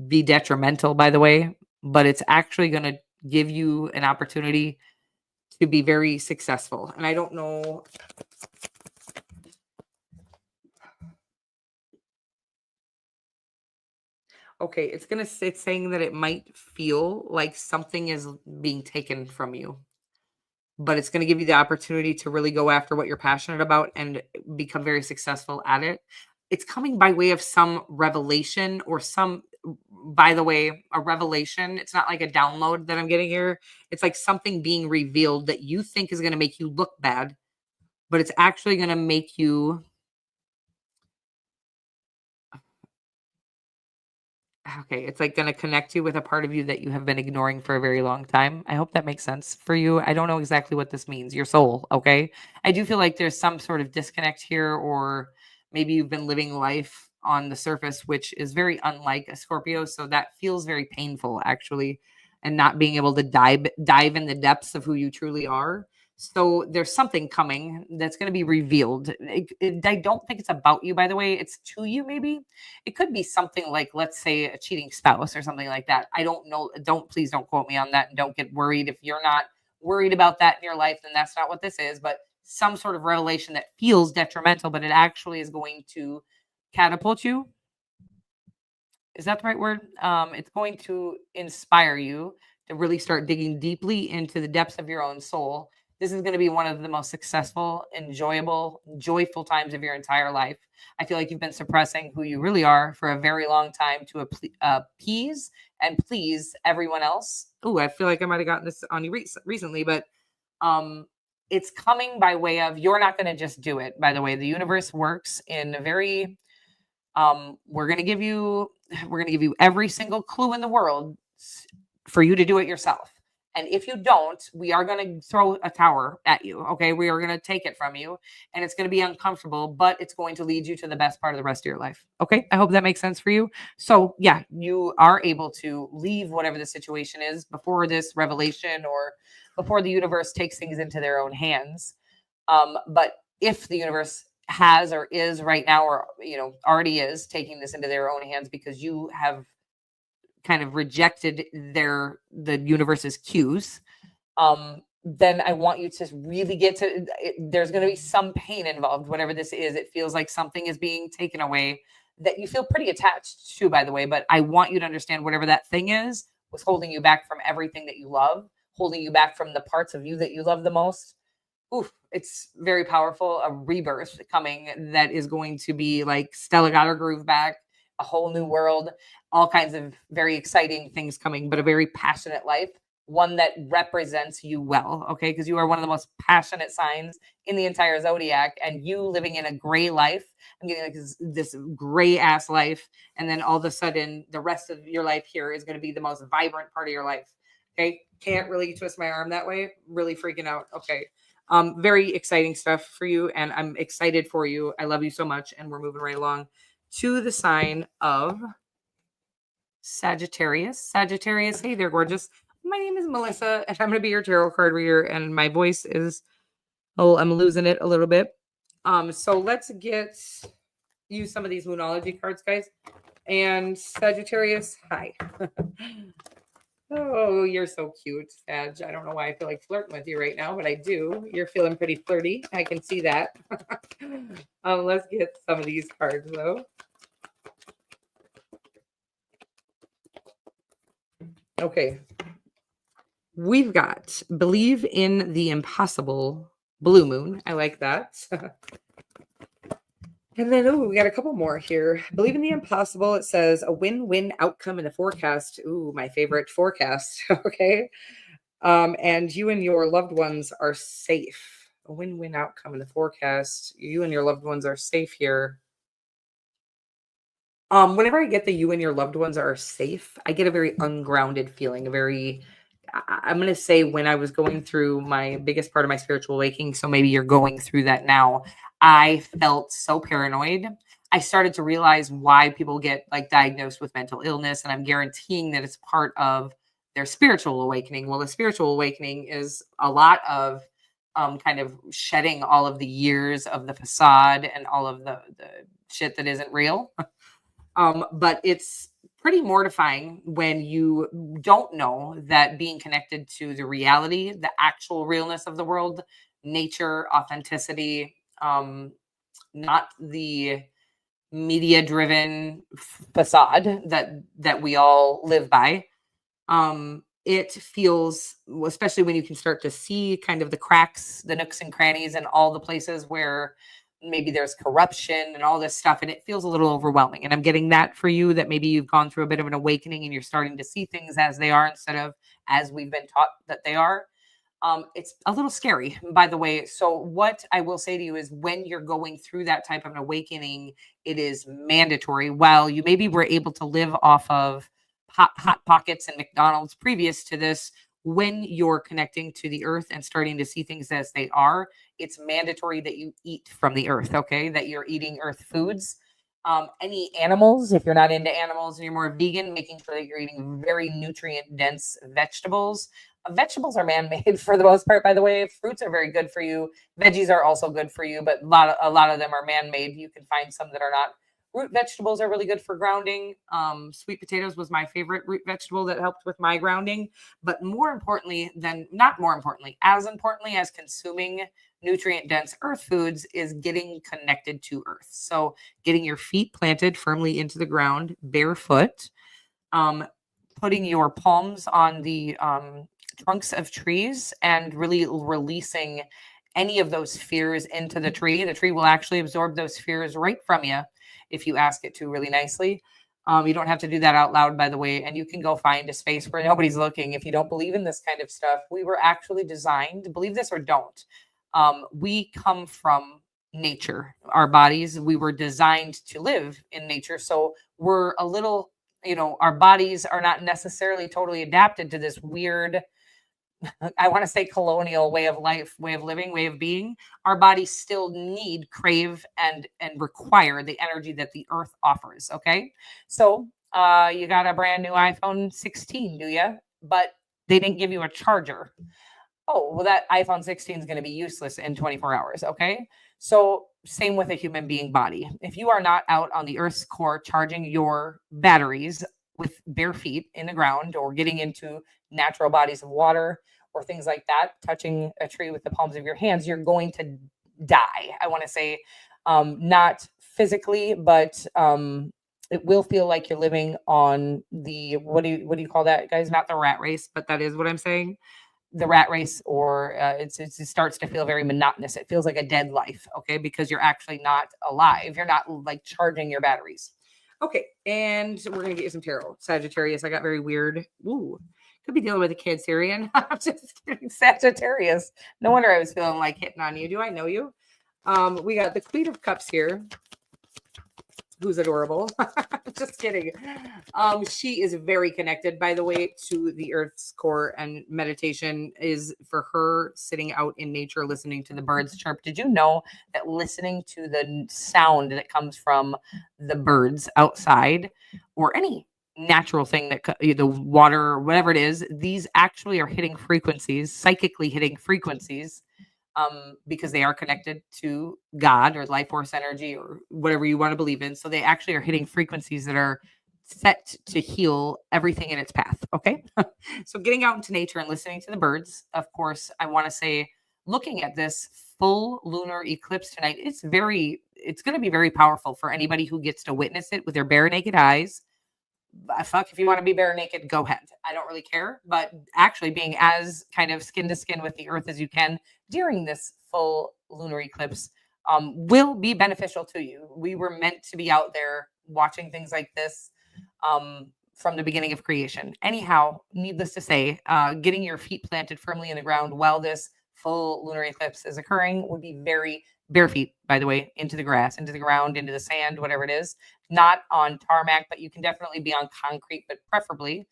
be detrimental, by the way, but it's actually going to give you an opportunity to be very successful. And I don't know. Okay, it's saying that it might feel like something is being taken from you. but it's going to give you the opportunity to really go after what you're passionate about and become very successful at it. It's coming by way of some revelation or some, by the way, a revelation. It's not like a download that I'm getting here. It's like something being revealed that you think is going to make you look bad, but it's actually going to make you. Okay, it's like gonna connect you with a part of you that you have been ignoring for a very long time. I hope that makes sense for you. I don't know exactly what this means, your soul, okay? I do feel like there's some sort of disconnect here, or maybe you've been living life on the surface, which is very unlike a Scorpio. So that feels very painful, actually, and not being able to dive in the depths of who you truly are. So there's something coming that's going to be revealed. I don't think it's about you, by the way. It's to you, maybe. It could be something like, let's say, a cheating spouse or something like that. I don't know. Please don't quote me on that, and don't get worried. If you're not worried about that in your life, then that's not what this is. But some sort of revelation that feels detrimental, but it actually is going to catapult you. Is that the right word? It's going to inspire you to really start digging deeply into the depths of your own soul. This is going to be one of the most successful, enjoyable, joyful times of your entire life. I feel like you've been suppressing who you really are for a very long time to appease and please everyone else. Oh, I feel like I might have gotten this on you recently, but um, it's coming by way of, you're not going to just do it. By the way, the universe works in a very we're going to give you every single clue in the world for you to do it yourself. And if you don't, we are going to throw a tower at you. Okay. We are going to take it from you, and it's going to be uncomfortable, but it's going to lead you to the best part of the rest of your life. Okay. I hope that makes sense for you. So, yeah, you are able to leave whatever the situation is before this revelation, or before the universe takes things into their own hands. But if the universe has, or is right now, or already is taking this into their own hands because you have kind of rejected the universe's cues, then I want you to really get to it. There's going to be some pain involved, whatever this is. It feels like something is being taken away that you feel pretty attached to, by the way. But I want you to understand, whatever that thing is was holding you back from everything that you love, holding you back from the parts of you that you love the most. Oof, it's very powerful. A rebirth coming that is going to be like Stella got her groove back, a whole new world, all kinds of very exciting things coming, but a very passionate life, one that represents you well, okay? Because you are one of the most passionate signs in the entire zodiac, and you living in a gray life. I'm getting like this gray ass life, and then all of a sudden, the rest of your life here is going to be the most vibrant part of your life. Okay, can't really twist my arm that way. Really freaking out. Okay. Very exciting stuff for you, and I'm excited for you. I love you so much, and we're moving right along to the sign of Sagittarius. Sagittarius, hey there, gorgeous. My name is Melissa, and I'm going to be your tarot card reader, and my voice is, oh, I'm losing it a little bit. So let's get you some of these Moonology cards, guys. And Sagittarius, hi. Oh, you're so cute, Sag. I don't know why I feel like flirting with you right now, but I do. You're feeling pretty flirty. I can see that. Let's get some of these cards, though. Okay. We've got Believe in the Impossible, Blue Moon. I like that. And then, we got a couple more here. Believe in the Impossible. It says a win-win outcome in the forecast. Ooh, my favorite forecast. Okay. And you and your loved ones are safe. A win-win outcome in the forecast. You and your loved ones are safe here. Whenever I get the you and your loved ones are safe, I get a very ungrounded feeling, I'm going to say, when I was going through my biggest part of my spiritual awakening, so maybe you're going through that now, I felt so paranoid. I started to realize why people get like diagnosed with mental illness, and I'm guaranteeing that it's part of their spiritual awakening. Well, the spiritual awakening is a lot of kind of shedding all of the years of the facade and all of the shit that isn't real. But it's pretty mortifying when you don't know that being connected to the reality, the actual realness of the world, nature, authenticity, not the media driven facade that we all live by. it feels, especially when you can start to see kind of the cracks, the nooks and crannies, and all the places where maybe there's corruption and all this stuff, and it feels a little overwhelming. And I'm getting that for you, that maybe you've gone through a bit of an awakening and you're starting to see things as they are instead of as we've been taught that they are. It's a little scary, by the way. So, what I will say to you is when you're going through that type of an awakening, it is mandatory. While you maybe were able to live off of hot pockets and McDonald's previous to this, when you're connecting to the earth and starting to see things as they are, it's mandatory that you eat from the earth, okay? That you're eating earth foods. Any animals, if you're not into animals and you're more vegan, making sure that you're eating very nutrient dense vegetables. Vegetables are man-made for the most part, by the way. Fruits are very good for you. Veggies are also good for you, but a lot of them are man-made. You can find some that are not. Root vegetables are really good for grounding. Sweet potatoes was my favorite root vegetable that helped with my grounding. But more importantly not more importantly, as importantly as consuming nutrient dense earth foods is getting connected to earth. So getting your feet planted firmly into the ground, barefoot, um, putting your palms on the trunks of trees and really releasing any of those fears into the tree. The tree will actually absorb those fears right from you if you ask it to really nicely. You don't have to do that out loud, by the way, and you can go find a space where nobody's looking if you don't believe in this kind of stuff. We were actually designed, believe this or don't, we come from nature. Our bodies, we were designed to live in nature. So we're a little, our bodies are not necessarily totally adapted to this weird, I want to say colonial way of life, way of living, way of being. Our bodies still need, crave, and require the energy that the earth offers. Okay. So you got a brand new iPhone 16, do you? But they didn't give you a charger. Oh, well, that iPhone 16 is going to be useless in 24 hours. Okay. So, same with a human being body. If you are not out on the earth's core charging your batteries with bare feet in the ground or getting into natural bodies of water or things like that, touching a tree with the palms of your hands, you're going to die. I want to say, not physically, but it will feel like you're living on the what do you call that, guys? Not the rat race, but that is what I'm saying, the rat race, or it starts to feel very monotonous. It feels like a dead life, okay, because you're actually not alive. You're not like charging your batteries. Okay, and we're gonna get you some tarot. Sagittarius. I got very weird. Ooh, could be dealing with a Cancerian. I'm just kidding. Sagittarius. No wonder I was feeling like hitting on you. Do I know you? We got the Queen of Cups here, who's adorable. Just kidding. She is very connected, by the way, to the earth's core, and meditation is for her sitting out in nature, listening to the birds chirp. Did you know that listening to the sound that comes from the birds outside or any natural thing that the water or whatever it is, these actually are hitting frequencies, psychically hitting frequencies, because they are connected to God or life force energy or whatever you want to believe in. So they actually are hitting frequencies that are set to heal everything in its path. Okay. So getting out into nature and listening to the birds, of course, I want to say, looking at this full lunar eclipse tonight, it's going to be very powerful for anybody who gets to witness it with their bare naked eyes. Fuck, if you want to be bare naked, go ahead. I don't really care. But actually being as kind of skin to skin with the earth as you can during this full lunar eclipse will be beneficial to you. We were meant to be out there watching things like this from the beginning of creation. Anyhow, needless to say, getting your feet planted firmly in the ground while this full lunar eclipse is occurring would be very bare feet, by the way, into the grass, into the ground, into the sand, whatever it is. Not on tarmac, but you can definitely be on concrete, but preferably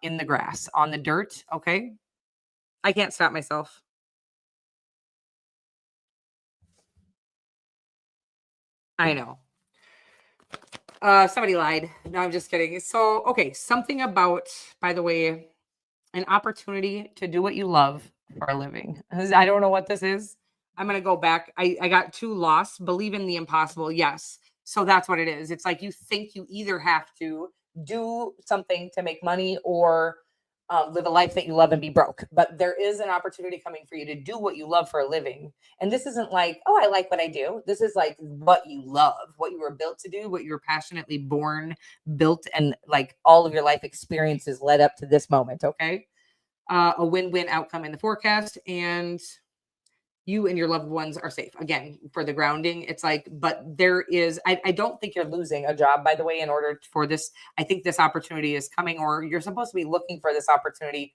in the grass, on the dirt. Okay. I can't stop myself. I know. Somebody lied. No, I'm just kidding. So, okay, something about, by the way, an opportunity to do what you love for a living. I don't know what this is. I'm gonna go back. I got too lost. Believe in the impossible. Yes. So that's what it is. It's like you think you either have to do something to make money or live a life that you love and be broke. But there is an opportunity coming for you to do what you love for a living. And this isn't like, oh, I like what I do. This is like what you love, what you were built to do, what you were passionately born, built, and like all of your life experiences led up to this moment. Okay. A win-win outcome in the forecast, and you and your loved ones are safe. Again, for the grounding, it's like, but there is, I don't think you're losing a job, by the way, in order for this. I think this opportunity is coming, or you're supposed to be looking for this opportunity.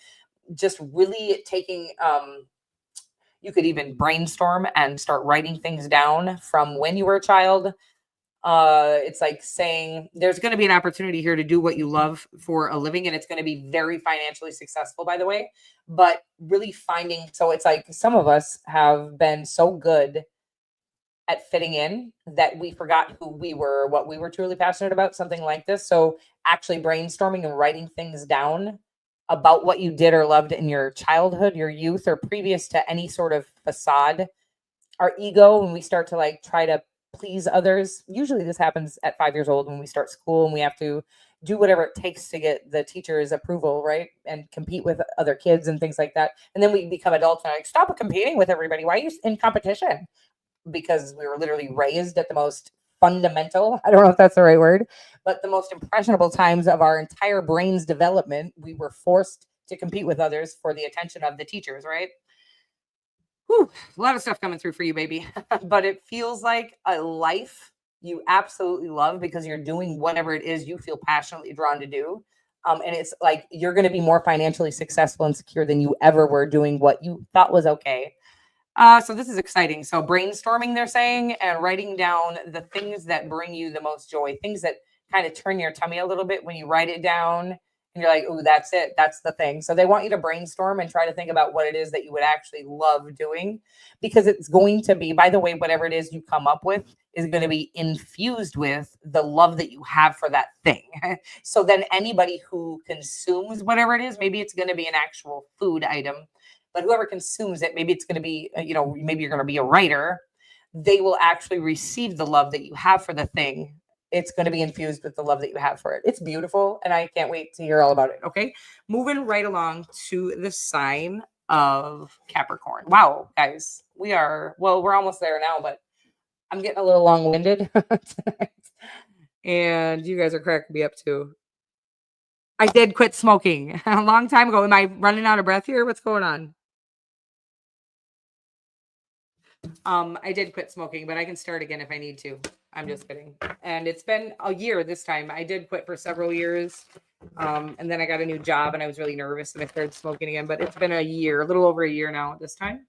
Just really taking, you could even brainstorm and start writing things down from when you were a child. It's like saying there's going to be an opportunity here to do what you love for a living, and it's going to be very financially successful, by the way. But really finding, so it's like some of us have been so good at fitting in that we forgot who we were, what we were truly passionate about, something like this. So actually brainstorming and writing things down about what you did or loved in your childhood, your youth, or previous to any sort of facade, our ego, when we start to like try to please others. Usually this happens at 5 years old when we start school and we have to do whatever it takes to get the teacher's approval, right? And compete with other kids and things like that. And then we become adults and like, stop competing with everybody. Why are you in competition? Because we were literally raised at the most fundamental, I don't know if that's the right word, but the most impressionable times of our entire brain's development, we were forced to compete with others for the attention of the teachers, right? Whew, a lot of stuff coming through for you, baby. But it feels like a life you absolutely love because you're doing whatever it is you feel passionately drawn to do. And it's like you're going to be more financially successful and secure than you ever were doing what you thought was okay. So this is exciting. So brainstorming, they're saying, and writing down the things that bring you the most joy, things that kind of turn your tummy a little bit when you write it down and you're like, oh, that's it. That's the thing. So they want you to brainstorm and try to think about what it is that you would actually love doing, because it's going to be, by the way, whatever it is you come up with is going to be infused with the love that you have for that thing. So then anybody who consumes whatever it is, maybe it's going to be an actual food item, but whoever consumes it, maybe it's going to be, maybe you're going to be a writer, they will actually receive the love that you have for the thing. It's going to be infused with the love that you have for it. It's beautiful, and I can't wait to hear all about it. Okay, moving right along to the sign of Capricorn. Wow, guys, we're almost there now, but I'm getting a little long-winded tonight. And you guys are cracking me up too. I did quit smoking a long time ago. Am I running out of breath here? What's going on? I did quit smoking, but I can start again if I need to. I'm just kidding. And it's been a year this time. I did quit for several years. And then I got a new job and I was really nervous and I started smoking again, but it's been a year, a little over a year now at this time.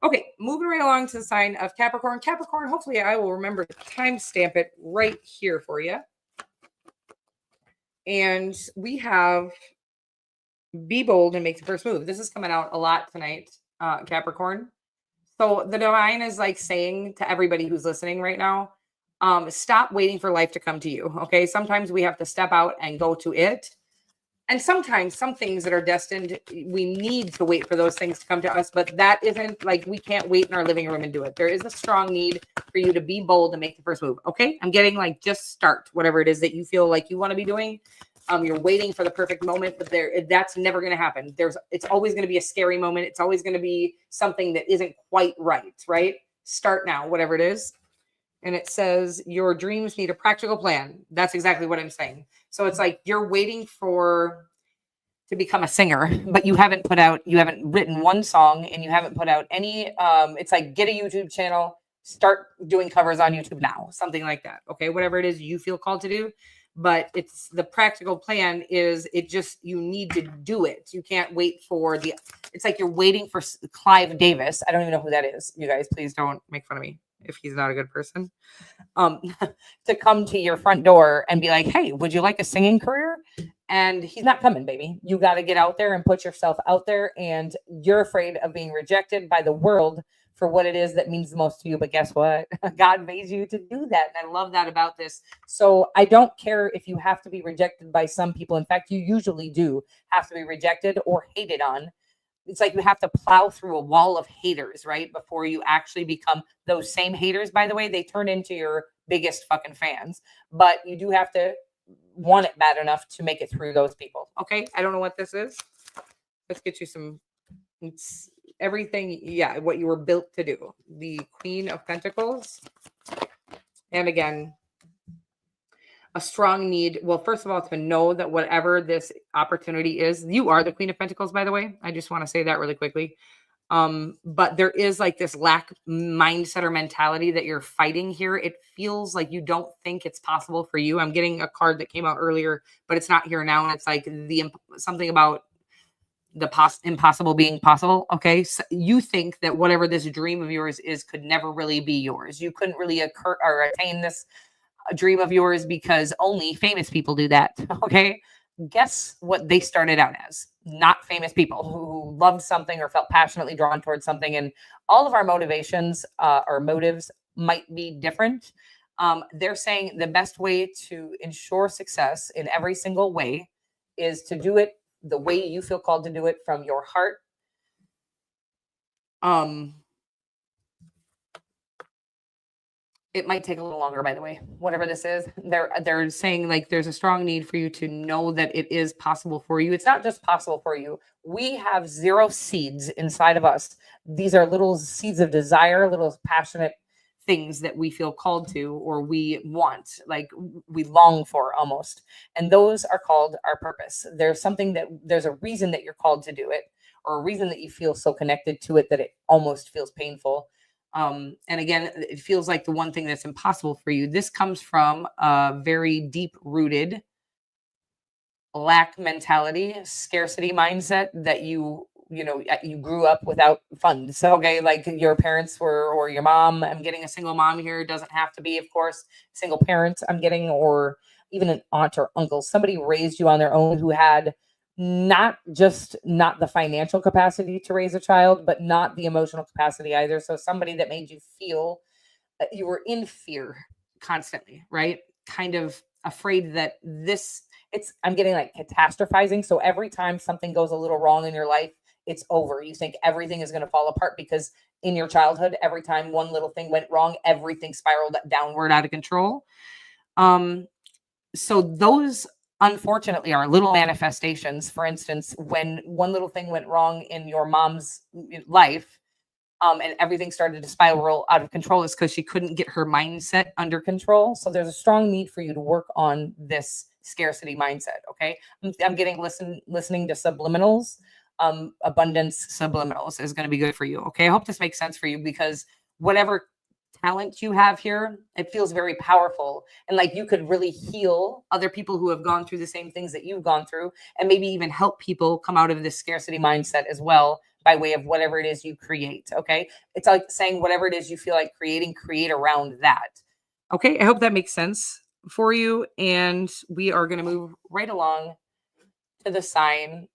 Okay, moving right along to the sign of Capricorn. Capricorn, hopefully I will remember to timestamp it right here for you. And we have be bold and make the first move. This is coming out a lot tonight, Capricorn. So the divine is like saying to everybody who's listening right now, stop waiting for life to come to you. Okay. Sometimes we have to step out and go to it. And sometimes some things that are destined, we need to wait for those things to come to us. But that isn't like we can't wait in our living room and do it. There is a strong need for you to be bold and make the first move. Okay. I'm getting like just start whatever it is that you feel like you want to be doing. You're waiting for the perfect moment, but that's never going to happen. It's always going to be a scary moment. It's always going to be something that isn't quite right? Start now, whatever it is. And it says your dreams need a practical plan. That's exactly what I'm saying. So it's like you're waiting to become a singer, but you haven't written one song and you haven't put out any, it's like get a YouTube channel, start doing covers on YouTube now, something like that. Okay. Whatever it is you feel called to do. But it's the practical plan is you need to do it. You can't wait for it's like you're waiting for Clive Davis. I don't even know who that is. You guys, please don't make fun of me if he's not a good person. To come to your front door and be like, hey, would you like a singing career? And he's not coming, baby. You got to get out there and put yourself out there. And you're afraid of being rejected by the world for what it is that means the most to you. But guess what? God made you to do that. And I love that about this. So I don't care if you have to be rejected by some people. In fact, you usually do have to be rejected or hated on. It's like you have to plow through a wall of haters, right? Before you actually become those same haters. By the way, they turn into your biggest fucking fans. But you do have to want it bad enough to make it through those people. Okay? I don't know what this is. Let's get you some, it's everything. Yeah. What you were built to do. The Queen of Pentacles. And again, a strong need. Well, first of all, to know that whatever this opportunity is, you are the Queen of Pentacles, by the way. I just want to say that really quickly. But there is like this lack mindset or mentality that you're fighting here. It feels like you don't think it's possible for you. I'm getting a card that came out earlier, but it's not here now. And it's like something about the impossible being possible. Okay. So you think that whatever this dream of yours is could never really be yours. You couldn't really occur or attain this dream of yours because only famous people do that. Okay. Guess what they started out as? Not famous people who loved something or felt passionately drawn towards something. And all of our motivations or motives might be different. They're saying the best way to ensure success in every single way is to do it the way you feel called to do it from your heart. It might take a little longer, by the way, whatever this is. They're saying like there's a strong need for you to know that it is possible for you. It's not just possible for you. We have 0 seeds inside of us. These are little seeds of desire, little passionate things that we feel called to or we want, like we long for almost. And those are called our purpose. There's a reason that you're called to do it, or a reason that you feel so connected to it that it almost feels painful. And again, it feels like the one thing that's impossible for you. This comes from a very deep rooted lack mentality, scarcity mindset that you grew up without funds. Okay. Like your parents were, or your mom, I'm getting a single mom here. Doesn't have to be, of course, single parents I'm getting, or even an aunt or uncle. Somebody raised you on their own who had not the financial capacity to raise a child, but not the emotional capacity either. So somebody that made you feel that you were in fear constantly, right? Kind of afraid that I'm getting like catastrophizing. So every time something goes a little wrong in your life, it's over. You think everything is going to fall apart because in your childhood, every time one little thing went wrong, everything spiraled downward out of control. So those unfortunately are little manifestations. For instance, when one little thing went wrong in your mom's life, and everything started to spiral out of control, is because she couldn't get her mindset under control. So there's a strong need for you to work on this scarcity mindset. Okay. I'm getting listening to subliminals. Abundance subliminals is going to be good for you. Okay. I hope this makes sense for you, because whatever talent you have here, it feels very powerful, and like you could really heal other people who have gone through the same things that you've gone through, and maybe even help people come out of this scarcity mindset as well by way of whatever it is you create. Okay. It's like saying whatever it is you feel like creating, create around that. Okay. I hope that makes sense for you. And we are going to move right along to the sign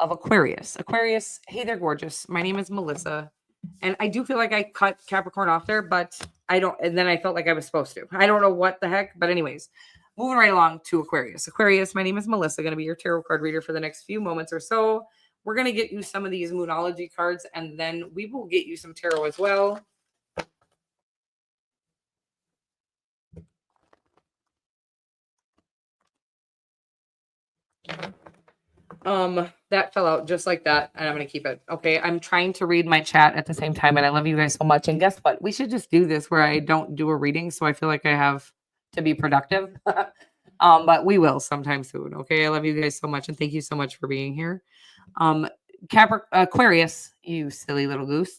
of Aquarius. Aquarius, hey there, gorgeous. My name is Melissa. And I do feel like I cut Capricorn off there, but I don't. And then I felt like I was supposed to. I don't know what the heck. But anyways, moving right along to Aquarius. Aquarius, my name is Melissa. Going to be your tarot card reader for the next few moments or so. We're going to get you some of these Moonology cards, and then we will get you some tarot as well. That fell out just like that, and I'm going to keep it. Okay. I'm trying to read my chat at the same time, and I love you guys so much. And guess what? We should just do this where I don't do a reading, so I feel like I have to be productive. But we will sometime soon. Okay. I love you guys so much, and thank you so much for being here. Aquarius, you silly little goose.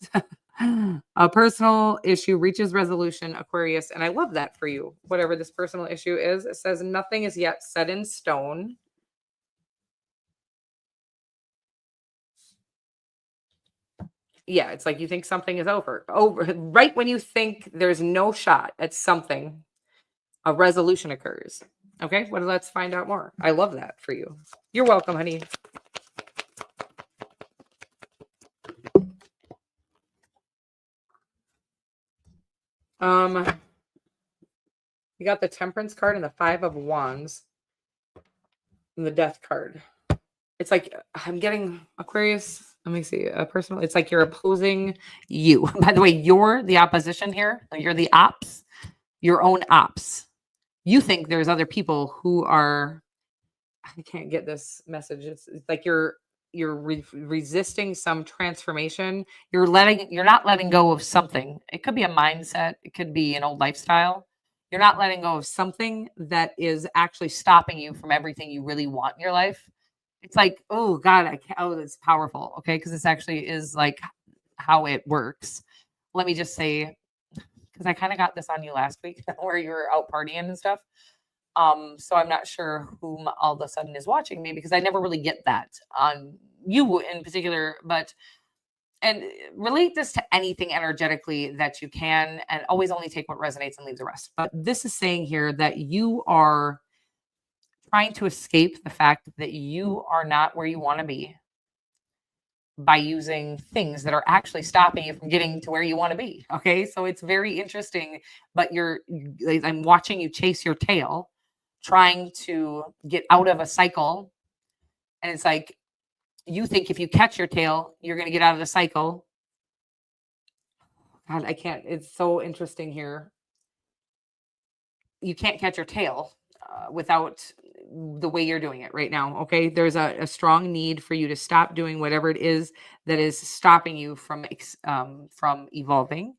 A personal issue reaches resolution, Aquarius, and I love that for you. Whatever this personal issue is, it says nothing is yet set in stone. Yeah, it's like you think something is over. Right when you think there's no shot at something, a resolution occurs. Okay, well, let's find out more. I love that for you. You're welcome, honey. You got the Temperance card and the Five of Wands and the Death card. It's like I'm getting Aquarius. Let me see. A personal. It's like you're opposing you. By the way, you're the opposition here. You're the ops. Your own ops. You think there's other people who are. I can't get this message. It's like you're you're resisting some transformation. You're not letting go of something. It could be a mindset, it could be an old lifestyle. You're not letting go of something that is actually stopping you from everything you really want in your life. It's like, oh God, I can't, oh, it's powerful. Okay. Cause this actually is like how it works. Let me just say, because I kind of got this on you last week where you were out partying and stuff. So I'm not sure whom all of a sudden is watching me because I never really get that on you in particular, but and relate this to anything energetically that you can and always only take what resonates and leave the rest. But this is saying here that you are trying to escape the fact that you are not where you want to be by using things that are actually stopping you from getting to where you want to be. Okay. So it's very interesting, but I'm watching you chase your tail, trying to get out of a cycle. And it's like, you think if you catch your tail, you're going to get out of the cycle. God, I can't. It's so interesting here. You can't catch your tail without the way you're doing it right now. Okay. There's a strong need for you to stop doing whatever it is that is stopping you from evolving.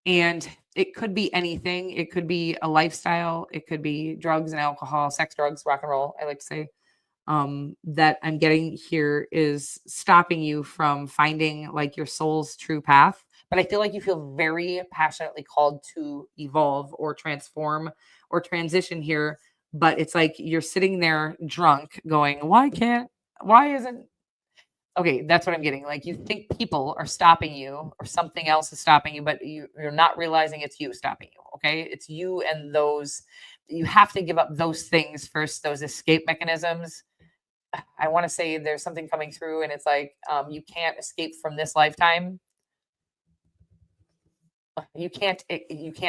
And it could be anything. It could be a lifestyle. It could be drugs and alcohol, sex, drugs, rock and roll. I like to say that I'm getting here is stopping you from finding like your soul's true path. But I feel like you feel very passionately called to evolve or transform or transition here. But it's like you're sitting there drunk going, why isn't, okay, that's what I'm getting. Like you think people are stopping you or something else is stopping you, but you're not realizing it's you stopping you. Okay. It's you and those, you have to give up those things first, those escape mechanisms. I want to say there's something coming through, and it's like you can't escape from this lifetime. You can't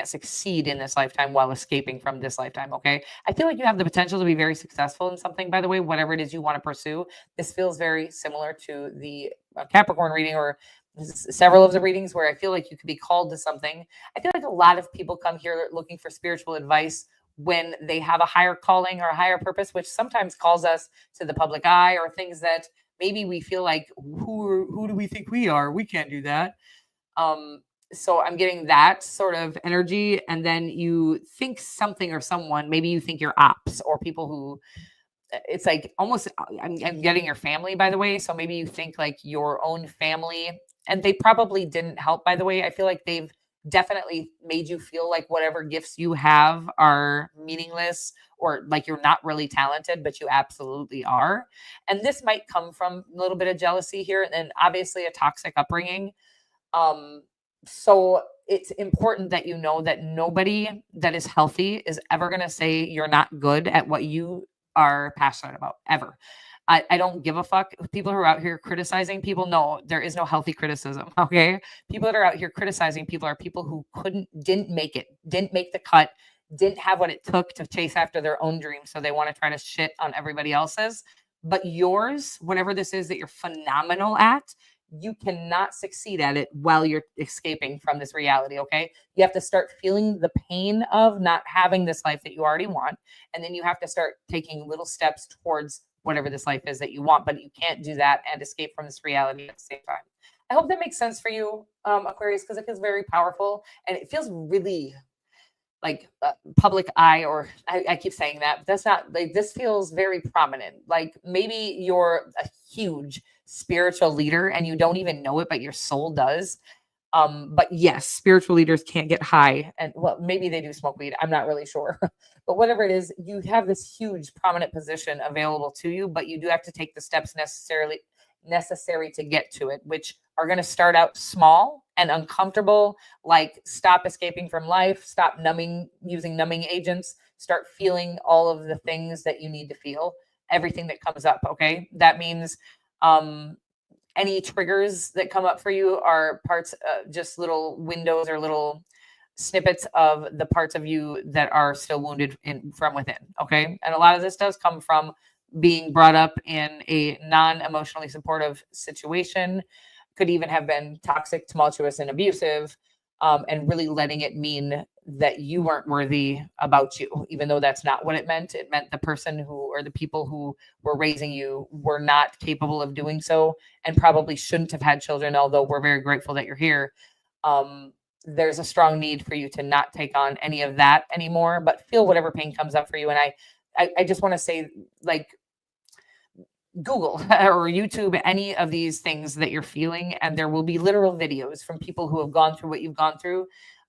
succeed in this lifetime while escaping from this lifetime. Okay, I feel like you have the potential to be very successful in something. By the way, whatever it is you want to pursue, this feels very similar to the Capricorn reading or several of the readings where I feel like you could be called to something. I feel like a lot of people come here looking for spiritual advice when they have a higher calling or a higher purpose, which sometimes calls us to the public eye or things that maybe we feel like, who do we think we are? We can't do that. So I'm getting that sort of energy. And then you think something or someone, maybe you think your ops or people who it's like almost I'm getting your family, by the way. So maybe you think like your own family, and they probably didn't help, by the way. I feel like they've definitely made you feel like whatever gifts you have are meaningless or like you're not really talented, but you absolutely are. And this might come from a little bit of jealousy here and obviously a toxic upbringing. Um, so it's important that you know that nobody that is healthy is ever going to say you're not good at what you are passionate about, ever. I don't give a fuck. People who are out here criticizing people, no, there is no healthy criticism. Okay. People that are out here criticizing people are people who didn't make it, didn't make the cut, didn't have what it took to chase after their own dreams. So they want to try to shit on everybody else's. But yours, whatever this is that you're phenomenal at, you cannot succeed at it while you're escaping from this reality. Okay. You have to start feeling the pain of not having this life that you already want. And then you have to start taking little steps towards whatever this life is that you want. But you can't do that and escape from this reality at the same time. I hope that makes sense for you, Aquarius, because it feels very powerful and it feels really like public eye, or I keep saying that, but that's not like this feels very prominent. Like maybe you're a huge spiritual leader and you don't even know it, but your soul does. But yes, spiritual leaders can't get high, and well, maybe they do smoke weed. I'm not really sure, but whatever it is, you have this huge prominent position available to you, but you do have to take the steps necessary to get to it, which are going to start out small and uncomfortable, like stop escaping from life, stop using numbing agents, start feeling all of the things that you need to feel, everything that comes up. Okay. That means, any triggers that come up for you are parts, just little windows or little snippets of the parts of you that are still wounded from within. Okay. And a lot of this does come from being brought up in a non-emotionally supportive situation, could even have been toxic, tumultuous, and abusive. and really letting it mean that you weren't worthy about you, even though that's not what it meant. It meant the person who, or the people who were raising you, were not capable of doing so and probably shouldn't have had children, although we're very grateful that you're here. Um, there's a strong need for you to not take on any of that anymore, but feel whatever pain comes up for you. And I just want to say, like, Google or YouTube any of these things that you're feeling, and there will be literal videos from people who have gone through what you've gone through.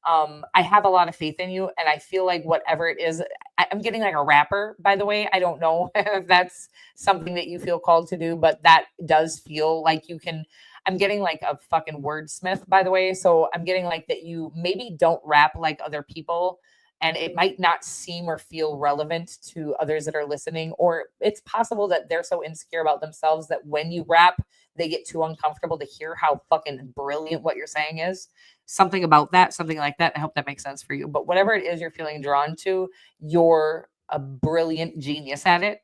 I have a lot of faith in you, and I feel like whatever it is, I'm getting like a rapper, by the way. I don't know if that's something that you feel called to do, but that does feel like you can. I'm getting like a fucking wordsmith, by the way. So I'm getting like that you maybe don't rap like other people, and it might not seem or feel relevant to others that are listening, or it's possible that they're so insecure about themselves that when you rap they get too uncomfortable to hear how fucking brilliant what you're saying is. Something about that, something like that. I hope that makes sense for you, but whatever it is you're feeling drawn to, you're a brilliant genius at it,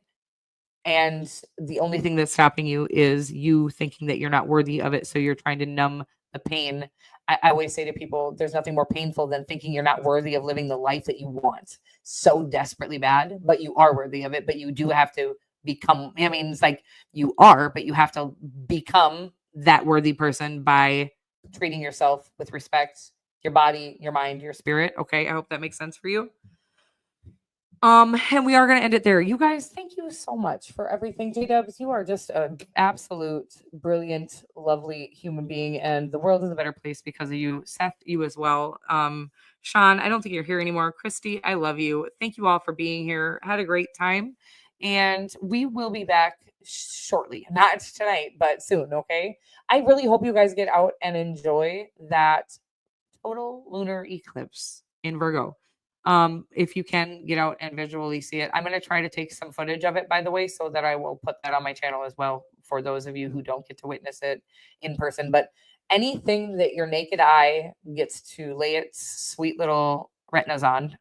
and the only thing that's stopping you is you thinking that you're not worthy of it. So you're trying to numb the pain. I always say to people, there's nothing more painful than thinking you're not worthy of living the life that you want so desperately bad, but you are worthy of it. But you do have to become, I mean, it's like you are, but you have to become that worthy person by treating yourself with respect, your body, your mind, your spirit. Okay. I hope that makes sense for you. And we are going to end it there. You guys, thank you so much for everything. J-Dubs, you are just an absolute brilliant, lovely human being, and the world is a better place because of you. Seth, you as well. Sean, I don't think you're here anymore. Christy, I love you. Thank you all for being here. Had a great time. And we will be back shortly. Not tonight, but soon, okay? I really hope you guys get out and enjoy that total lunar eclipse in Virgo. If you can get out and visually see it, I'm going to try to take some footage of it, by the way, so that I will put that on my channel as well for those of you who don't get to witness it in person. But anything that your naked eye gets to lay its sweet little retinas on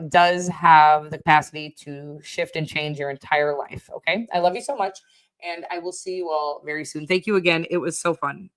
does have the capacity to shift and change your entire life. Okay. I love you so much. And I will see you all very soon. Thank you again. It was so fun.